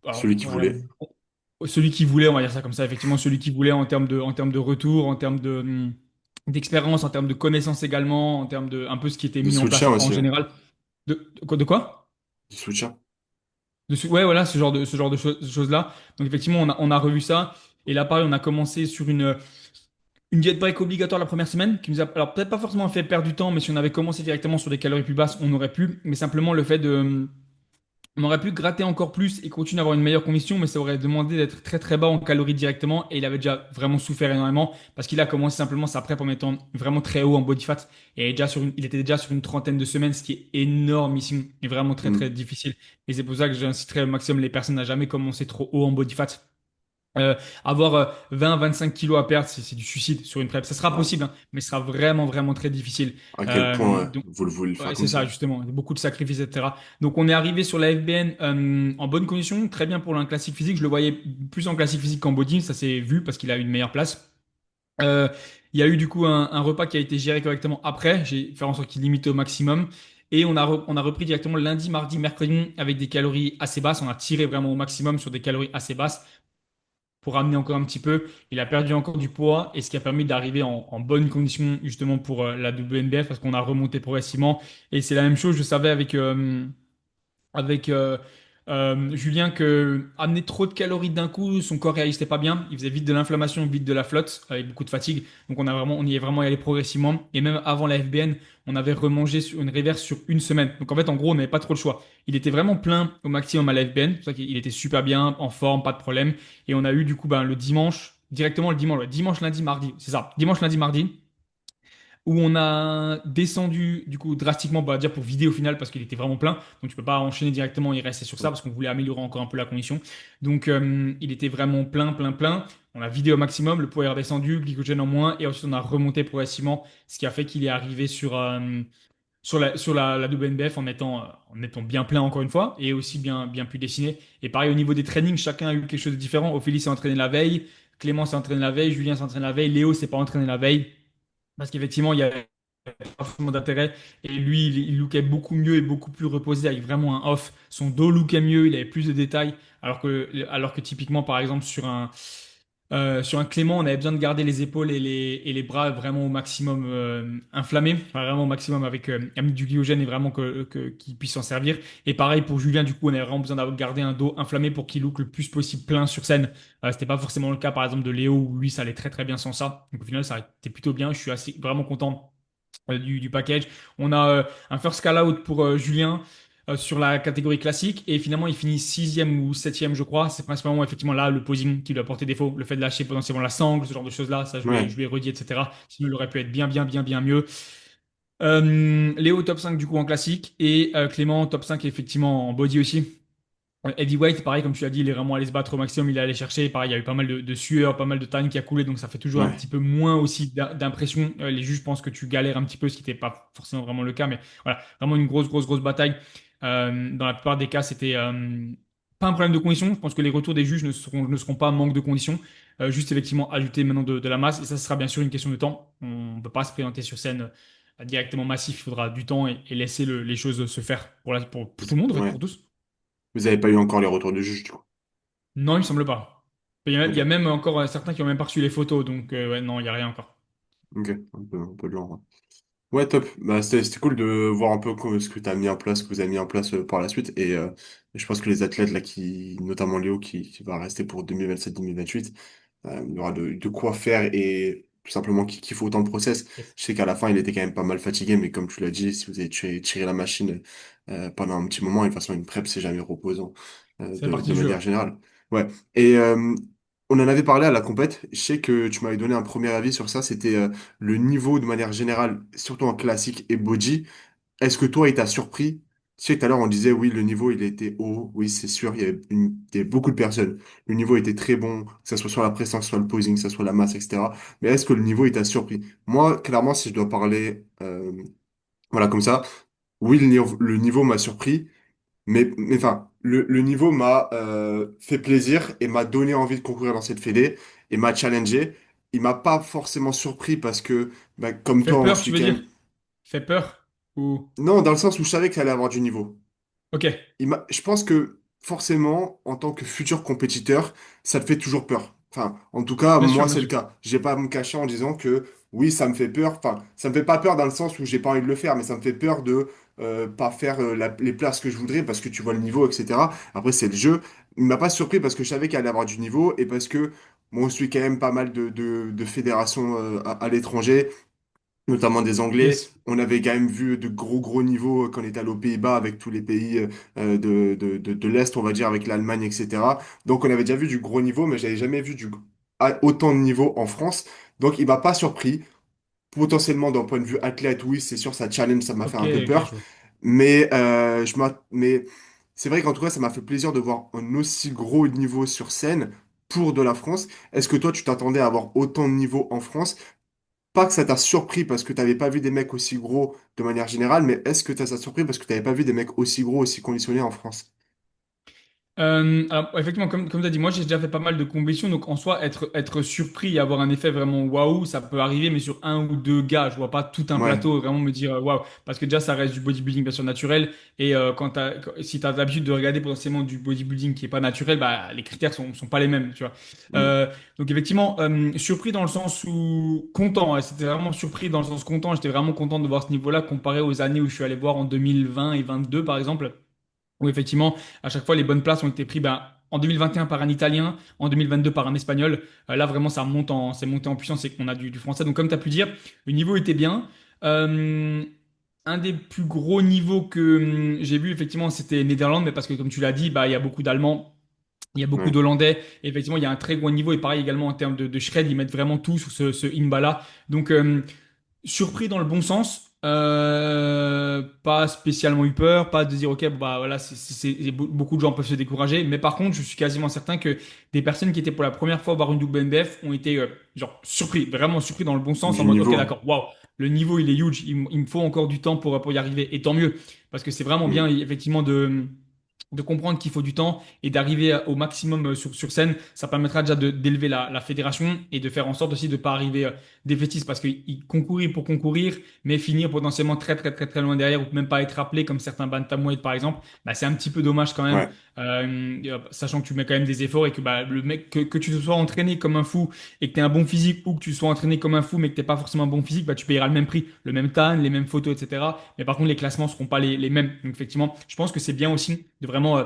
Speaker 2: alors,
Speaker 1: Celui qui
Speaker 2: voilà,
Speaker 1: voulait.
Speaker 2: celui qui voulait, on va dire ça comme ça, effectivement, celui qui voulait en termes de retour, en termes d'expérience, en termes de connaissances également, en termes de un peu ce qui était
Speaker 1: De
Speaker 2: mis en
Speaker 1: soutien
Speaker 2: place en
Speaker 1: aussi. Hein.
Speaker 2: général. De quoi?
Speaker 1: Du soutien.
Speaker 2: Ouais, voilà, ce genre de choses-là. Donc effectivement, on a revu ça. Et là, pareil, on a commencé sur une diet break obligatoire la première semaine, qui nous a, alors peut-être pas forcément fait perdre du temps, mais si on avait commencé directement sur des calories plus basses, on aurait pu. Mais simplement le fait de on aurait pu gratter encore plus et continuer à avoir une meilleure condition, mais ça aurait demandé d'être très très bas en calories directement. Et il avait déjà vraiment souffert énormément parce qu'il a commencé simplement sa prep en étant vraiment très haut en body fat. Et il était déjà sur une trentaine de semaines, ce qui est énormissime et vraiment très très
Speaker 1: Hmm.
Speaker 2: difficile. Et c'est pour ça que j'inciterai au maximum les personnes à jamais commencer trop haut en body fat. Avoir 20-25 kilos à perdre, c'est du suicide sur une prep. Ça sera
Speaker 1: Ouais.
Speaker 2: possible, hein, mais ce sera vraiment, vraiment très difficile.
Speaker 1: À quel point
Speaker 2: Donc,
Speaker 1: vous le voulez le faire
Speaker 2: ouais,
Speaker 1: comme
Speaker 2: c'est ça,
Speaker 1: ça.
Speaker 2: justement. Beaucoup de sacrifices, etc. Donc, on est arrivé sur la FBN en bonne condition, très bien pour un classique physique. Je le voyais plus en classique physique qu'en body, ça s'est vu parce qu'il a une meilleure place. Euh, il y a eu du coup un repas qui a été géré correctement après. J'ai fait en sorte qu'il limite au maximum. Et on a repris directement lundi, mardi, mercredi avec des calories assez basses. On a tiré vraiment au maximum sur des calories assez basses pour ramener encore un petit peu. Il a perdu encore du poids et ce qui a permis d'arriver en bonne condition justement pour la WNBF parce qu'on a remonté progressivement. Et c'est la même chose, je savais avec Julien que amener trop de calories d'un coup, son corps réagissait pas bien. Il faisait vite de l'inflammation, vite de la flotte, avec beaucoup de fatigue. Donc on y est vraiment allé progressivement. Et même avant la FBN, on avait remangé sur une reverse sur une semaine. Donc en fait, en gros, on n'avait pas trop le choix. Il était vraiment plein au maximum à la FBN. C'est pour ça qu'il était super bien, en forme, pas de problème. Et on a eu du coup ben, le dimanche, directement le dimanche, ouais, dimanche, lundi, mardi. C'est ça. Dimanche, lundi, mardi où on a descendu du coup drastiquement, on va dire pour vider au final parce qu'il était vraiment plein. Donc tu peux pas enchaîner directement et rester sur ça parce qu'on voulait améliorer encore un peu la condition. Donc il était vraiment plein. On a vidé au maximum, le poids est redescendu, glycogène en moins et ensuite on a remonté progressivement, ce qui a fait qu'il est arrivé sur la WNBF en étant bien plein encore une fois et aussi bien plus dessiné. Et pareil au niveau des trainings, chacun a eu quelque chose de différent. Ophélie s'est entraîné la veille, Clément s'est entraîné la veille, Julien s'est entraîné la veille, Léo s'est pas entraîné la veille. Parce qu'effectivement, il y avait pas forcément d'intérêt. Et lui, il lookait beaucoup mieux et beaucoup plus reposé avec vraiment un off. Son dos lookait mieux, il avait plus de détails. Alors que typiquement, par exemple, Sur un Clément, on avait besoin de garder les épaules et les bras vraiment au maximum inflammés, enfin, vraiment au maximum avec du glycogène et vraiment qu'il puisse s'en servir. Et pareil pour Julien, du coup, on avait vraiment besoin de garder un dos inflammé pour qu'il look le plus possible plein sur scène. C'était pas forcément le cas, par exemple, de Léo, où lui, ça allait très très bien sans ça. Donc au final, ça a été plutôt bien. Je suis vraiment content du package. On a un first call out pour Julien sur la catégorie classique et finalement il finit sixième ou septième je crois. C'est principalement effectivement là le posing qui lui a porté défaut, le fait de lâcher potentiellement la sangle, ce genre de choses-là, ça je
Speaker 1: Ouais,
Speaker 2: lui ai redit etc. Sinon il aurait pu être bien mieux. Léo top 5 du coup en classique et Clément top 5 effectivement en body aussi. Heavyweight, pareil, comme tu l'as dit, il est vraiment allé se battre au maximum, il est allé chercher. Pareil, il y a eu pas mal de sueur, pas mal de time qui a coulé, donc ça fait toujours un
Speaker 1: ouais,
Speaker 2: petit peu moins aussi d'impression. Les juges pensent que tu galères un petit peu, ce qui n'était pas forcément vraiment le cas, mais voilà, vraiment une grosse bataille. Dans la plupart des cas, c'était pas un problème de condition. Je pense que les retours des juges ne seront pas manque de conditions. Juste effectivement ajouter maintenant de la masse, et ça sera bien sûr une question de temps. On ne peut pas se présenter sur scène directement massif, il faudra du temps et laisser les choses se faire pour tout le monde, en fait,
Speaker 1: ouais.
Speaker 2: pour tous.
Speaker 1: Vous avez pas eu encore les retours du juge, du coup.
Speaker 2: Non, il me semble pas. Il y a
Speaker 1: Ok,
Speaker 2: même encore certains qui ont même pas reçu les photos, donc ouais, non, il y a rien encore.
Speaker 1: ok, un peu de lent, ouais. Ouais, top. Bah, c'était cool de voir un peu ce que tu as mis en place, ce que vous avez mis en place par la suite. Et je pense que les athlètes, là, notamment Léo, qui va rester pour 2027-2028, il y aura de quoi faire et tout simplement qu'il faut autant de process.
Speaker 2: Yes.
Speaker 1: Je sais qu'à la fin, il était quand même pas mal fatigué, mais comme tu l'as dit, si vous avez tiré la machine pendant un petit moment, et de toute façon, une prep, c'est jamais reposant
Speaker 2: C'est partie
Speaker 1: de
Speaker 2: du jeu,
Speaker 1: manière
Speaker 2: ouais.
Speaker 1: générale. Ouais. Et on en avait parlé à la compète. Je sais que tu m'avais donné un premier avis sur ça. C'était le niveau de manière générale, surtout en classique et body. Est-ce que toi, il t'a surpris? Tu sais, tout à l'heure, on disait, oui, le niveau, il était haut. Oui, c'est sûr, il y avait beaucoup de personnes. Le niveau était très bon, que ce soit sur la prestance, soit le posing, que ce soit la masse, etc. Mais est-ce que le niveau, il t'a surpris? Moi, clairement, si je dois parler, voilà, comme ça, oui, le niveau m'a surpris. Mais enfin, le niveau m'a fait plaisir et m'a donné envie de concourir dans cette fédé et m'a challengé. Il m'a pas forcément surpris parce que, bah, comme
Speaker 2: Fait
Speaker 1: toi, on
Speaker 2: peur, tu
Speaker 1: suit
Speaker 2: veux
Speaker 1: quand
Speaker 2: dire?
Speaker 1: même.
Speaker 2: Fait peur? Ou...
Speaker 1: Non, dans le sens où je savais qu'il allait avoir du niveau.
Speaker 2: Ok,
Speaker 1: Je pense que forcément, en tant que futur compétiteur, ça te fait toujours peur. Enfin, en tout cas,
Speaker 2: bien sûr,
Speaker 1: moi,
Speaker 2: bien
Speaker 1: c'est le
Speaker 2: sûr.
Speaker 1: cas. Je vais pas à me cacher en disant que oui, ça me fait peur. Enfin, ça me fait pas peur dans le sens où j'ai pas envie de le faire, mais ça me fait peur de pas faire les places que je voudrais parce que tu vois le niveau, etc. Après, c'est le jeu. Il m'a pas surpris parce que je savais qu'il allait avoir du niveau et parce que moi, je suis quand même pas mal de fédérations à l'étranger, notamment des Anglais.
Speaker 2: Yes.
Speaker 1: On avait quand même vu de gros niveaux quand on était allé aux Pays-Bas avec tous les pays de l'Est, on va dire, avec l'Allemagne, etc. Donc on avait déjà vu du gros niveau, mais j'avais jamais vu autant de niveau en France. Donc il m'a pas surpris. Potentiellement, d'un point de vue athlète, oui, c'est sûr, ça challenge, ça m'a fait
Speaker 2: Ok,
Speaker 1: un peu
Speaker 2: ok,
Speaker 1: peur.
Speaker 2: je vois.
Speaker 1: Mais c'est vrai qu'en tout cas, ça m'a fait plaisir de voir un aussi gros niveau sur scène pour de la France. Est-ce que toi, tu t'attendais à avoir autant de niveau en France? Pas que ça t'a surpris parce que t'avais pas vu des mecs aussi gros de manière générale, mais est-ce que ça t'a surpris parce que t'avais pas vu des mecs aussi gros, aussi conditionnés en France?
Speaker 2: Alors, effectivement, comme tu as dit, moi j'ai déjà fait pas mal de compétitions, donc en soi, être surpris et avoir un effet vraiment waouh, ça peut arriver, mais sur un ou deux gars, je vois pas tout un
Speaker 1: Ouais,
Speaker 2: plateau vraiment me dire waouh, parce que déjà ça reste du bodybuilding bien sûr naturel, et si tu as l'habitude de regarder potentiellement du bodybuilding qui est pas naturel, bah les critères sont pas les mêmes, tu vois.
Speaker 1: mm,
Speaker 2: Euh, donc effectivement, surpris dans le sens où content, hein, c'était vraiment surpris dans le sens content, j'étais vraiment content de voir ce niveau-là comparé aux années où je suis allé voir en 2020 et 22 par exemple où effectivement, à chaque fois, les bonnes places ont été prises ben, en 2021 par un Italien, en 2022 par un Espagnol. Là, vraiment, c'est monté en puissance et qu'on a du français. Donc, comme tu as pu dire, le niveau était bien. Euh, un des plus gros niveaux que j'ai vu, effectivement, c'était Néderlande, mais parce que, comme tu l'as dit, bah, il y a beaucoup d'Allemands. Il y a beaucoup
Speaker 1: ouais.
Speaker 2: d'Hollandais. Et effectivement, il y a un très gros niveau. Et pareil également en termes de shred, ils mettent vraiment tout sur ce Inbala. Donc, surpris dans le bon sens. Pas spécialement eu peur, pas de dire ok bon, bah voilà beaucoup de gens peuvent se décourager, mais par contre je suis quasiment certain que des personnes qui étaient pour la première fois voir une WNBF ont été genre surpris, vraiment surpris dans le bon sens
Speaker 1: Du
Speaker 2: en mode ok
Speaker 1: niveau.
Speaker 2: d'accord waouh le niveau il est huge, il me faut encore du temps pour y arriver et tant mieux parce que c'est vraiment bien
Speaker 1: Mm,
Speaker 2: effectivement de comprendre qu'il faut du temps et d'arriver au maximum sur scène, ça permettra déjà d'élever la fédération et de faire en sorte aussi de ne pas arriver défaitiste parce qu'ils concourir pour concourir, mais finir potentiellement très très très très loin derrière ou même pas être rappelé comme certains bantamweight par exemple, bah, c'est un petit peu dommage quand même,
Speaker 1: Ouais,
Speaker 2: sachant que tu mets quand même des efforts et que bah, le mec, que tu te sois entraîné comme un fou et que tu aies un bon physique ou que tu sois entraîné comme un fou mais que tu n'aies pas forcément un bon physique, bah, tu payeras le même prix, le même tan, les mêmes photos, etc. Mais par contre, les classements seront pas les mêmes. Donc effectivement, je pense que c'est bien aussi de vraiment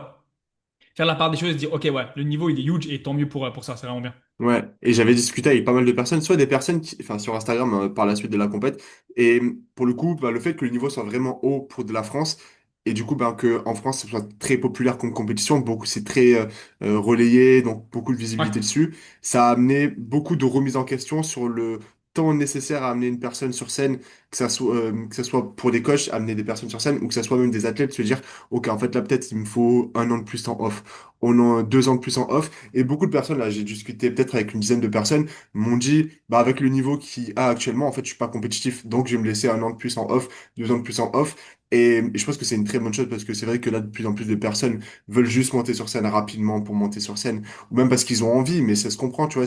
Speaker 2: faire la part des choses et se dire, ok, ouais, le niveau il est huge et tant mieux pour ça, c'est vraiment bien.
Speaker 1: ouais. Et j'avais discuté avec pas mal de personnes, soit des personnes qui, enfin, sur Instagram par la suite de la compète, et pour le coup, bah, le fait que le niveau soit vraiment haut pour de la France, et du coup, ben, que en France, ce soit très populaire comme compétition, beaucoup, c'est très relayé, donc beaucoup de
Speaker 2: Ouais,
Speaker 1: visibilité dessus, ça a amené beaucoup de remises en question sur le temps nécessaire à amener une personne sur scène, que ça soit pour des coachs, amener des personnes sur scène, ou que ça soit même des athlètes, se dire, ok, en fait, là, peut-être, il me faut 1 an de plus en off, on a 2 ans de plus en off, et beaucoup de personnes, là, j'ai discuté peut-être avec une dizaine de personnes, m'ont dit, bah, avec le niveau qu'il a actuellement, en fait, je suis pas compétitif, donc je vais me laisser 1 an de plus en off, 2 ans de plus en off. Et je pense que c'est une très bonne chose parce que c'est vrai que là, de plus en plus de personnes veulent juste monter sur scène rapidement pour monter sur scène, ou même parce qu'ils ont envie, mais ça se comprend, tu vois,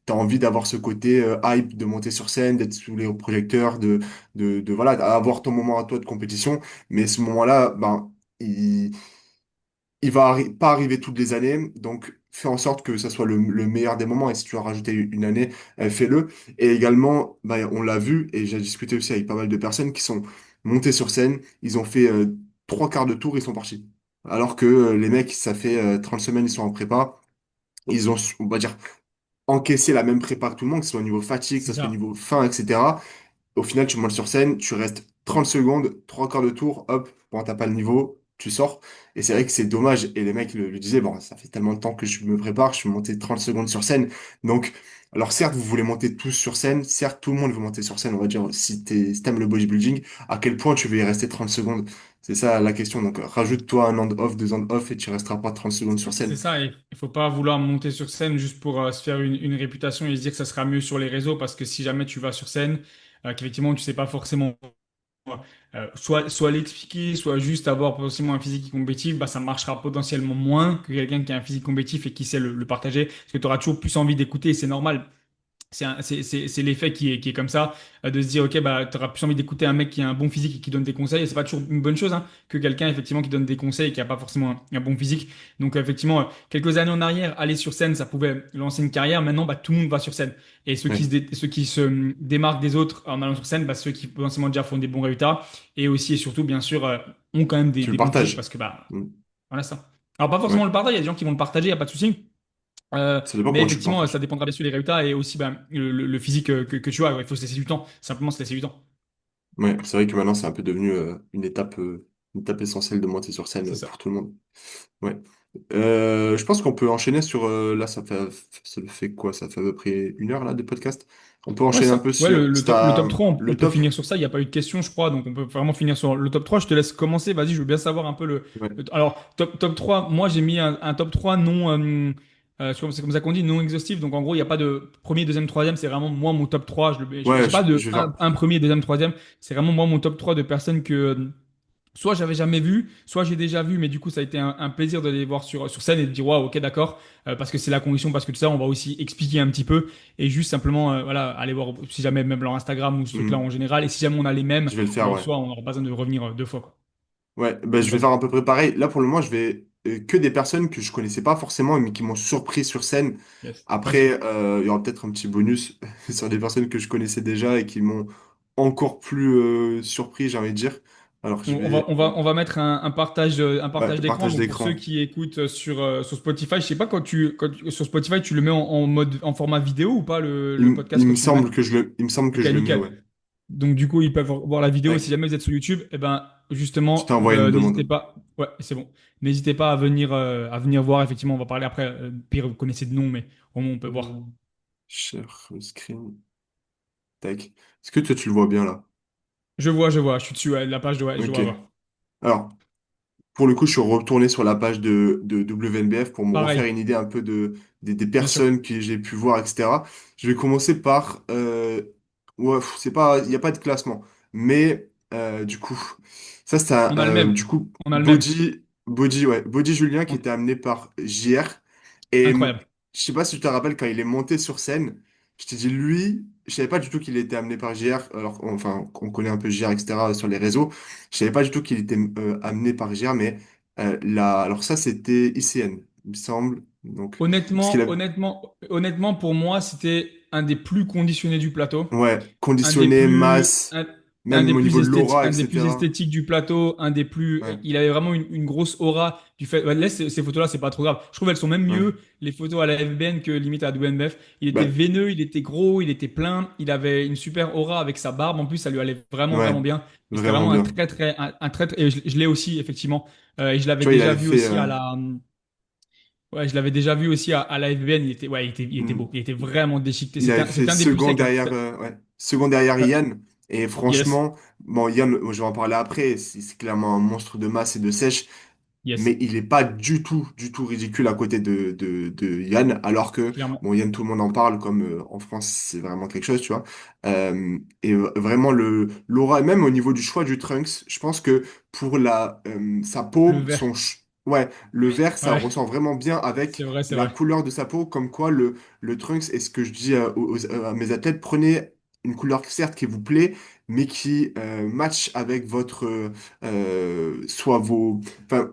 Speaker 1: t'as envie d'avoir ce côté hype de monter sur scène, d'être sous les projecteurs, voilà, avoir ton moment à toi de compétition, mais ce moment-là, ben, il va pas arriver toutes les années, donc fais en sorte que ça soit le meilleur des moments. Et si tu as rajouté une année, fais-le. Et également, bah, on l'a vu, et j'ai discuté aussi avec pas mal de personnes qui sont montées sur scène, ils ont fait 3 quarts de tour, ils sont partis. Alors que les mecs, ça fait 30 semaines, ils sont en prépa, ils ont, on va dire, encaissé la même prépa que tout le monde, que ce soit au niveau fatigue, que
Speaker 2: c'est
Speaker 1: ce soit au
Speaker 2: ça.
Speaker 1: niveau faim, etc. Au final, tu montes sur scène, tu restes 30 secondes, 3 quarts de tour, hop, bon, t'as pas le niveau, tu sors. Et c'est vrai que c'est dommage. Et les mecs le disaient, bon, ça fait tellement de temps que je me prépare, je suis monté 30 secondes sur scène. Donc, alors certes, vous voulez monter tous sur scène, certes, tout le monde veut monter sur scène, on va dire, si t'aimes le bodybuilding, à quel point tu veux y rester 30 secondes? C'est ça la question. Donc, rajoute-toi 1 an de off, 2 ans de off, et tu resteras pas 30 secondes sur
Speaker 2: C'est
Speaker 1: scène.
Speaker 2: ça, et il faut pas vouloir monter sur scène juste pour se faire une réputation et se dire que ça sera mieux sur les réseaux parce que si jamais tu vas sur scène, qu'effectivement tu sais pas forcément soit l'expliquer, soit juste avoir potentiellement un physique compétitif, bah, ça marchera potentiellement moins que quelqu'un qui a un physique compétitif et qui sait le partager parce que tu auras toujours plus envie d'écouter et c'est normal. C'est l'effet qui est comme ça, de se dire, ok, bah, tu auras plus envie d'écouter un mec qui a un bon physique et qui donne des conseils. Et c'est pas toujours une bonne chose hein, que quelqu'un, effectivement, qui donne des conseils et qui a pas forcément un bon physique. Donc, effectivement, quelques années en arrière, aller sur scène, ça pouvait lancer une carrière. Maintenant, bah, tout le monde va sur scène. Et
Speaker 1: Ouais.
Speaker 2: ceux qui se démarquent des autres en allant sur scène, bah, ceux qui potentiellement déjà font des bons résultats et aussi et surtout, bien sûr, ont quand même
Speaker 1: Tu le
Speaker 2: des bons physiques
Speaker 1: partages.
Speaker 2: parce que, bah,
Speaker 1: Mm.
Speaker 2: voilà ça. Alors, pas
Speaker 1: Ouais.
Speaker 2: forcément le partage, il y a des gens qui vont le partager, il n'y a pas de souci.
Speaker 1: Ça dépend
Speaker 2: Mais
Speaker 1: comment tu le
Speaker 2: effectivement, ça
Speaker 1: partages.
Speaker 2: dépendra bien sûr des résultats et aussi ben, le physique que tu as. Ouais, il faut se laisser du temps. Simplement se laisser du temps.
Speaker 1: Ouais, c'est vrai que maintenant, c'est un peu devenu une étape essentielle de monter sur scène
Speaker 2: C'est
Speaker 1: pour
Speaker 2: ça.
Speaker 1: tout le monde. Ouais. Je pense qu'on peut enchaîner sur... là, ça fait quoi? Ça fait à peu près 1 heure, là, de podcast. On peut
Speaker 2: Ouais,
Speaker 1: enchaîner un
Speaker 2: ça.
Speaker 1: peu
Speaker 2: Ouais,
Speaker 1: sur
Speaker 2: le top 3 on
Speaker 1: le
Speaker 2: peut
Speaker 1: top.
Speaker 2: finir sur ça. Il n'y a pas eu de questions, je crois. Donc, on peut vraiment finir sur le top 3. Je te laisse commencer. Vas-y, je veux bien savoir un peu
Speaker 1: Ouais.
Speaker 2: Alors, top 3 moi, j'ai mis un top 3 non. C'est comme ça qu'on dit, non exhaustif. Donc, en gros, il n'y a pas de premier, deuxième, troisième. C'est vraiment moi, mon top 3.
Speaker 1: Ouais,
Speaker 2: J'ai pas de
Speaker 1: je vais faire...
Speaker 2: un premier, deuxième, troisième. C'est vraiment moi, mon top 3 de personnes que. Soit j'avais jamais vu, soit j'ai déjà vu, mais du coup ça a été un plaisir de les voir sur scène et de dire waouh, ok, d'accord, parce que c'est la condition, parce que tout ça, on va aussi expliquer un petit peu et juste simplement, voilà, aller voir si jamais même leur Instagram ou ce truc-là
Speaker 1: Hmm.
Speaker 2: en général, et si jamais on a les mêmes,
Speaker 1: Je vais le
Speaker 2: bah,
Speaker 1: faire,
Speaker 2: en
Speaker 1: ouais.
Speaker 2: soi, on n'aura pas besoin de revenir 2 fois, quoi.
Speaker 1: Ouais, bah,
Speaker 2: Donc
Speaker 1: je vais faire
Speaker 2: vas-y.
Speaker 1: à peu près pareil. Là, pour le moment, je vais que des personnes que je connaissais pas forcément, mais qui m'ont surpris sur scène.
Speaker 2: Yes. Vas-y.
Speaker 1: Après, il y aura peut-être un petit bonus sur des personnes que je connaissais déjà et qui m'ont encore plus surpris, j'ai envie de dire. Alors, je vais...
Speaker 2: On va mettre un
Speaker 1: Ouais,
Speaker 2: partage d'écran.
Speaker 1: partage
Speaker 2: Donc pour ceux
Speaker 1: d'écran.
Speaker 2: qui écoutent sur Spotify, je sais pas sur Spotify, tu le mets en mode en format vidéo ou pas le podcast
Speaker 1: Il
Speaker 2: quand
Speaker 1: me
Speaker 2: tu le mets?
Speaker 1: semble il me semble que
Speaker 2: Ok,
Speaker 1: je le mets,
Speaker 2: nickel.
Speaker 1: ouais.
Speaker 2: Donc du coup, ils peuvent voir la vidéo. Si
Speaker 1: Tac.
Speaker 2: jamais vous êtes sur YouTube, eh ben
Speaker 1: Je t'ai
Speaker 2: justement,
Speaker 1: envoyé une
Speaker 2: n'hésitez
Speaker 1: demande.
Speaker 2: pas. Ouais, c'est bon. N'hésitez pas à venir voir. Effectivement, on va parler après. Pire, vous connaissez de nom, mais au moins on peut voir.
Speaker 1: Euh, Share screen. Tac. Est-ce que toi, tu le vois bien, là?
Speaker 2: Je vois. Je suis dessus. Ouais, la page de. Ouais, je
Speaker 1: Ok.
Speaker 2: dois avoir.
Speaker 1: Alors, pour le coup, je suis retourné sur la page de WNBF pour me refaire
Speaker 2: Pareil,
Speaker 1: une idée un peu des
Speaker 2: bien sûr.
Speaker 1: personnes que j'ai pu voir, etc. Je vais commencer par... ouais, c'est pas, il n'y a pas de classement. Mais du coup, ça, c'est
Speaker 2: On a le même.
Speaker 1: du coup,
Speaker 2: On a le même.
Speaker 1: body. Body, ouais. Body Julien qui
Speaker 2: Ok,
Speaker 1: était amené par JR. Et
Speaker 2: incroyable.
Speaker 1: je sais pas si tu te rappelles quand il est monté sur scène, je t'ai dit lui, je savais pas du tout qu'il était amené par JR, alors enfin on connaît un peu JR, etc. sur les réseaux. Je savais pas du tout qu'il était amené par JR, mais alors ça c'était ICN, il me semble. Donc, parce qu'il a,
Speaker 2: Honnêtement, pour moi, c'était un des plus conditionnés du plateau.
Speaker 1: ouais,
Speaker 2: un des
Speaker 1: conditionné,
Speaker 2: plus,
Speaker 1: masse,
Speaker 2: un
Speaker 1: même
Speaker 2: des
Speaker 1: au
Speaker 2: plus
Speaker 1: niveau de
Speaker 2: esthétiques,
Speaker 1: l'aura,
Speaker 2: un des plus
Speaker 1: etc.
Speaker 2: esthétiques du plateau, un des plus,
Speaker 1: Ouais,
Speaker 2: il avait vraiment une grosse aura du fait, ouais, là, ces photos-là, c'est pas trop grave. Je trouve elles sont même
Speaker 1: ouais.
Speaker 2: mieux, les photos à la FBN que limite à la WNBF. Il était
Speaker 1: Bah,
Speaker 2: veineux, il était gros, il était plein, il avait une super aura avec sa barbe. En plus, ça lui allait vraiment,
Speaker 1: ouais,
Speaker 2: vraiment bien. Et c'était
Speaker 1: vraiment
Speaker 2: vraiment
Speaker 1: bien.
Speaker 2: et je l'ai aussi, effectivement. Et je l'avais
Speaker 1: Tu vois, il
Speaker 2: déjà
Speaker 1: avait
Speaker 2: vu
Speaker 1: fait.
Speaker 2: aussi ouais, je l'avais déjà vu aussi à la FBN. Il était beau.
Speaker 1: Hmm.
Speaker 2: Il était vraiment déchiqueté.
Speaker 1: Il avait fait
Speaker 2: C'était un des plus
Speaker 1: second
Speaker 2: secs, hein.
Speaker 1: derrière, ouais, second derrière
Speaker 2: Euh,
Speaker 1: Yann. Et
Speaker 2: yes,
Speaker 1: franchement, bon, Yann, je vais en parler après, c'est clairement un monstre de masse et de sèche,
Speaker 2: yes,
Speaker 1: mais il est pas du tout ridicule à côté de Yann, alors que,
Speaker 2: clairement.
Speaker 1: bon, Yann, tout le monde en parle, comme en France, c'est vraiment quelque chose, tu vois. Vraiment, l'aura, et même au niveau du choix du Trunks, je pense que pour sa
Speaker 2: Le
Speaker 1: peau,
Speaker 2: vert.
Speaker 1: ouais, le vert, ça
Speaker 2: Ouais,
Speaker 1: ressort vraiment bien avec
Speaker 2: c'est
Speaker 1: la
Speaker 2: vrai.
Speaker 1: couleur de sa peau, comme quoi le Trunks, et ce que je dis à mes athlètes, prenez une couleur certes qui vous plaît, mais qui match avec soit enfin,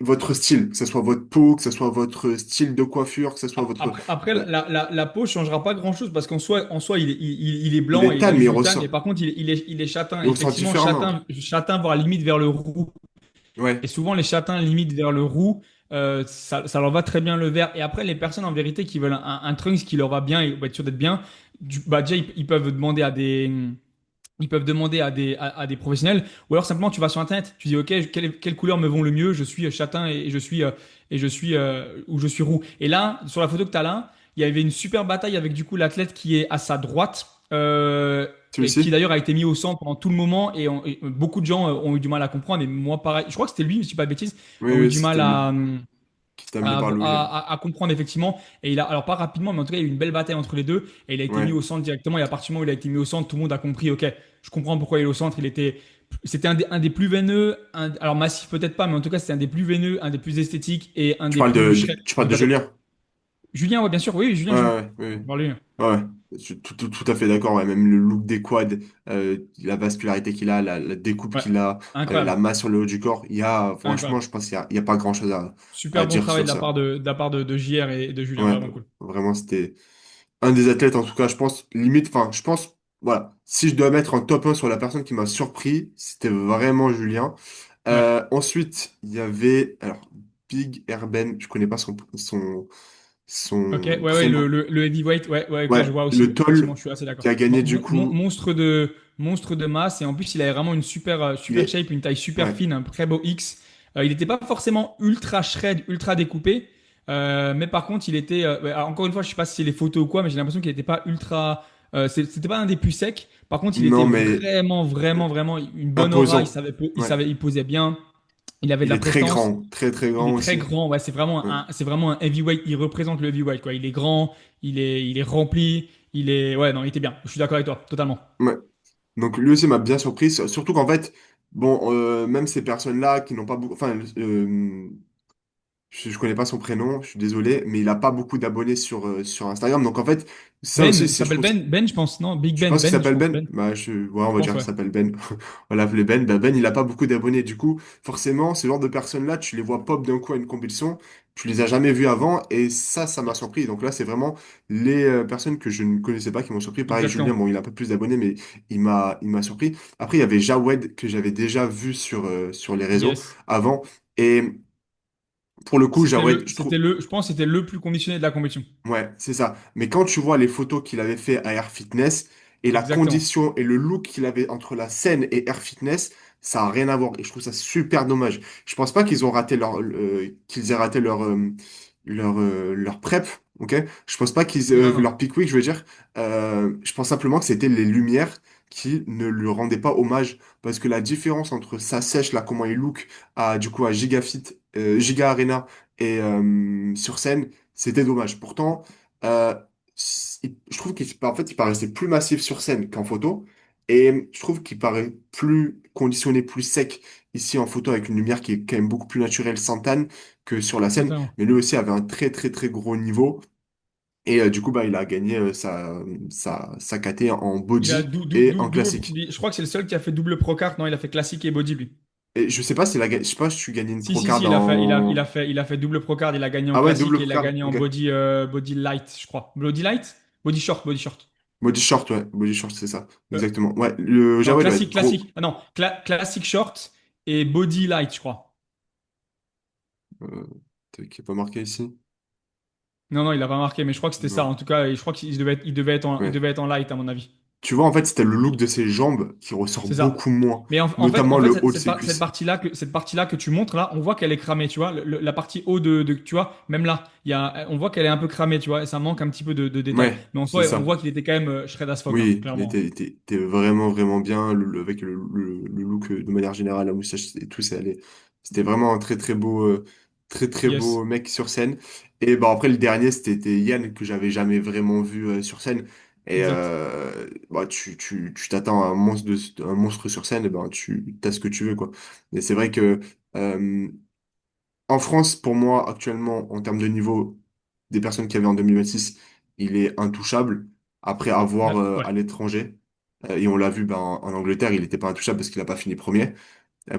Speaker 1: votre style, que ce soit votre peau, que ce soit votre style de coiffure, que ce soit votre...
Speaker 2: Après
Speaker 1: euh,
Speaker 2: la peau changera pas grand-chose parce en soi, il est
Speaker 1: il
Speaker 2: blanc
Speaker 1: est
Speaker 2: et il
Speaker 1: tan,
Speaker 2: a
Speaker 1: mais
Speaker 2: juste du tan. Et par contre, il est châtain.
Speaker 1: il
Speaker 2: Et
Speaker 1: ressort
Speaker 2: effectivement,
Speaker 1: différemment.
Speaker 2: châtain, voire limite vers le roux.
Speaker 1: Ouais,
Speaker 2: Et souvent, les châtains limite vers le roux, ça leur va très bien le vert. Et après, les personnes en vérité qui veulent un Trunks qui leur va bien et va être sûr d'être bien, bah déjà, ils peuvent demander à ils peuvent demander à des professionnels, ou alors simplement tu vas sur Internet, tu dis ok, quelles couleurs me vont le mieux, je suis châtain ou je suis roux. Et là, sur la photo que tu as là, il y avait une super bataille avec du coup l'athlète qui est à sa droite, et qui
Speaker 1: celui-ci?
Speaker 2: d'ailleurs a été mis au centre pendant tout le moment, et beaucoup de gens ont eu du mal à comprendre, et moi pareil, je crois que c'était lui, si je dis pas de bêtises,
Speaker 1: Oui,
Speaker 2: ont eu
Speaker 1: oui,
Speaker 2: du mal
Speaker 1: c'était lui qui t'a amené par Louis.
Speaker 2: à comprendre effectivement. Et il a, alors pas rapidement, mais en tout cas, il y a eu une belle bataille entre les deux. Et il a été mis
Speaker 1: Ouais.
Speaker 2: au centre directement. Et à partir du moment où il a été mis au centre, tout le monde a compris, ok, je comprends pourquoi il est au centre. C'était un des plus veineux, alors massif peut-être pas, mais en tout cas, c'était un des plus veineux, un des plus esthétiques et un des plus shred
Speaker 1: Tu parles
Speaker 2: du
Speaker 1: de
Speaker 2: plateau.
Speaker 1: Julien?
Speaker 2: Julien, ouais, bien sûr, oui,
Speaker 1: Ouais,
Speaker 2: Julien, Julien.
Speaker 1: ouais, ouais,
Speaker 2: On parle de lui.
Speaker 1: ouais. Ouais. Je suis tout à fait d'accord. Ouais. Même le look des quads, la vascularité qu'il a, la découpe
Speaker 2: Ouais,
Speaker 1: qu'il a, la
Speaker 2: incroyable,
Speaker 1: masse sur le haut du corps, franchement,
Speaker 2: incroyable.
Speaker 1: je pense il y a pas grand-chose à
Speaker 2: Super bon
Speaker 1: dire
Speaker 2: travail
Speaker 1: sur ça.
Speaker 2: de la part de JR et de Julien,
Speaker 1: Ouais,
Speaker 2: vraiment cool.
Speaker 1: vraiment, c'était un des athlètes, en tout cas, je pense, limite, enfin, je pense, voilà, si je dois mettre un top 1 sur la personne qui m'a surpris, c'était vraiment Julien.
Speaker 2: Ouais.
Speaker 1: Ensuite, il y avait, alors, Big Erben, je connais pas
Speaker 2: Ok,
Speaker 1: son
Speaker 2: ouais,
Speaker 1: prénom.
Speaker 2: le heavyweight, ouais, ok, je
Speaker 1: Ouais,
Speaker 2: vois aussi.
Speaker 1: le
Speaker 2: Effectivement,
Speaker 1: Toll
Speaker 2: je suis assez d'accord.
Speaker 1: qui a gagné du coup,
Speaker 2: Monstre de masse, et en plus, il avait vraiment une
Speaker 1: il
Speaker 2: super
Speaker 1: est,
Speaker 2: shape, une taille super
Speaker 1: ouais,
Speaker 2: fine, un très beau X. Il n'était pas forcément ultra shred, ultra découpé, mais par contre, il était, ouais, alors, encore une fois, je sais pas si c'est les photos ou quoi, mais j'ai l'impression qu'il n'était pas ultra, c'était pas un des plus secs. Par contre, il était
Speaker 1: non, mais
Speaker 2: vraiment une bonne aura.
Speaker 1: imposant. Ouais,
Speaker 2: Il posait bien. Il avait de
Speaker 1: il
Speaker 2: la
Speaker 1: est très
Speaker 2: prestance.
Speaker 1: grand, très
Speaker 2: Il
Speaker 1: grand
Speaker 2: est très
Speaker 1: aussi.
Speaker 2: grand, ouais,
Speaker 1: Ouais,
Speaker 2: c'est vraiment un heavyweight. Il représente le heavyweight, quoi. Il est grand, il est rempli, ouais, non, il était bien. Je suis d'accord avec toi, totalement.
Speaker 1: ouais. Donc lui aussi m'a bien surpris, surtout qu'en fait, bon, même ces personnes-là qui n'ont pas beaucoup, enfin, je connais pas son prénom, je suis désolé, mais il a pas beaucoup d'abonnés sur Instagram. Donc en fait, ça aussi,
Speaker 2: Il
Speaker 1: c'est, je
Speaker 2: s'appelle
Speaker 1: trouve,
Speaker 2: Ben, je pense, non? Big
Speaker 1: je pense qu'il
Speaker 2: Je
Speaker 1: s'appelle
Speaker 2: pense,
Speaker 1: Ben. Bah, ouais, on
Speaker 2: je
Speaker 1: va
Speaker 2: pense,
Speaker 1: dire qu'il
Speaker 2: ouais.
Speaker 1: s'appelle Ben. On va l'appeler Ben. Bah, Ben, il a pas beaucoup d'abonnés. Du coup, forcément, ce genre de personnes-là, tu les vois pop d'un coup à une compétition, tu les as jamais vues avant, et ça m'a
Speaker 2: Yes.
Speaker 1: surpris. Donc là, c'est vraiment les personnes que je ne connaissais pas qui m'ont surpris. Pareil, Julien,
Speaker 2: Exactement.
Speaker 1: bon, il a pas plus d'abonnés, mais il m'a surpris. Après, il y avait Jawed que j'avais déjà vu sur les réseaux
Speaker 2: Yes.
Speaker 1: avant. Et pour le coup, Jawed, je trouve.
Speaker 2: Je pense que c'était le plus conditionné de la compétition.
Speaker 1: Ouais, c'est ça. Mais quand tu vois les photos qu'il avait fait à Air Fitness et la
Speaker 2: Exactement.
Speaker 1: condition et le look qu'il avait entre la scène et Air Fitness, ça a rien à voir. Et je trouve ça super dommage. Je pense pas qu'ils ont raté qu'ils aient raté leur prep. Ok? Je pense pas
Speaker 2: Non, non.
Speaker 1: leur peak week, je veux dire. Je pense simplement que c'était les lumières qui ne lui rendaient pas hommage. Parce que la différence entre sa sèche, là, comment il look, du coup, à Giga Arena et sur scène, c'était dommage. Pourtant, je trouve en fait, il paraissait plus massif sur scène qu'en photo. Et je trouve qu'il paraît plus conditionné, plus sec ici en photo avec une lumière qui est quand même beaucoup plus naturelle, sans tan, que sur la scène.
Speaker 2: Totalement.
Speaker 1: Mais lui aussi avait un très très très gros niveau. Et du coup, bah, il a gagné sa KT en
Speaker 2: Il a
Speaker 1: body et en
Speaker 2: double.
Speaker 1: classique.
Speaker 2: Je crois que c'est le seul qui a fait double procard. Non, il a fait classique et body, lui.
Speaker 1: Et je sais pas si je sais pas si tu gagné une
Speaker 2: Si, si, si,
Speaker 1: procard en...
Speaker 2: il a fait double procard. Il a gagné en
Speaker 1: Ah ouais,
Speaker 2: classique
Speaker 1: double
Speaker 2: et il a
Speaker 1: procard,
Speaker 2: gagné en
Speaker 1: ok.
Speaker 2: body, body light, je crois. Body light? Body short, body short.
Speaker 1: Body short, ouais, body short, c'est ça,
Speaker 2: Euh,
Speaker 1: exactement. Ouais, le
Speaker 2: non,
Speaker 1: Java, il doit être
Speaker 2: classique,
Speaker 1: gros.
Speaker 2: classique. Ah non, classique short et body light, je crois.
Speaker 1: Euh, qui est pas marqué ici.
Speaker 2: Non, non, il a pas marqué, mais je crois que c'était ça.
Speaker 1: Non.
Speaker 2: En tout cas, et je crois il
Speaker 1: Ouais.
Speaker 2: devait être en light, à mon avis.
Speaker 1: Tu vois, en fait, c'était le look de ses jambes qui ressort
Speaker 2: C'est ça.
Speaker 1: beaucoup moins,
Speaker 2: Mais
Speaker 1: notamment
Speaker 2: en fait
Speaker 1: le haut de ses
Speaker 2: cette
Speaker 1: cuisses.
Speaker 2: partie-là que tu montres là, on voit qu'elle est cramée, tu vois. La partie haut tu vois, même là, on voit qu'elle est un peu cramée, tu vois, et ça manque un petit peu de détails.
Speaker 1: Ouais,
Speaker 2: Mais en
Speaker 1: c'est
Speaker 2: soi, on
Speaker 1: ça.
Speaker 2: voit qu'il était quand même shred as fuck, hein,
Speaker 1: Oui,
Speaker 2: clairement.
Speaker 1: était vraiment, vraiment bien avec le look de manière générale, la moustache et tout, c'était vraiment un très, très, très
Speaker 2: Yes,
Speaker 1: beau mec sur scène. Et bah, après, le dernier, c'était Yann, que j'avais jamais vraiment vu sur scène. Et
Speaker 2: exact,
Speaker 1: bah, tu t'attends à un monstre sur scène, et ben, tu as ce que tu veux, quoi. Et c'est vrai que euh, en France, pour moi, actuellement, en termes de niveau des personnes qu'il y avait en 2026, il est intouchable. Après avoir
Speaker 2: Ouais.
Speaker 1: à l'étranger, et on l'a vu ben, en Angleterre, il n'était pas intouchable parce qu'il n'a pas fini premier.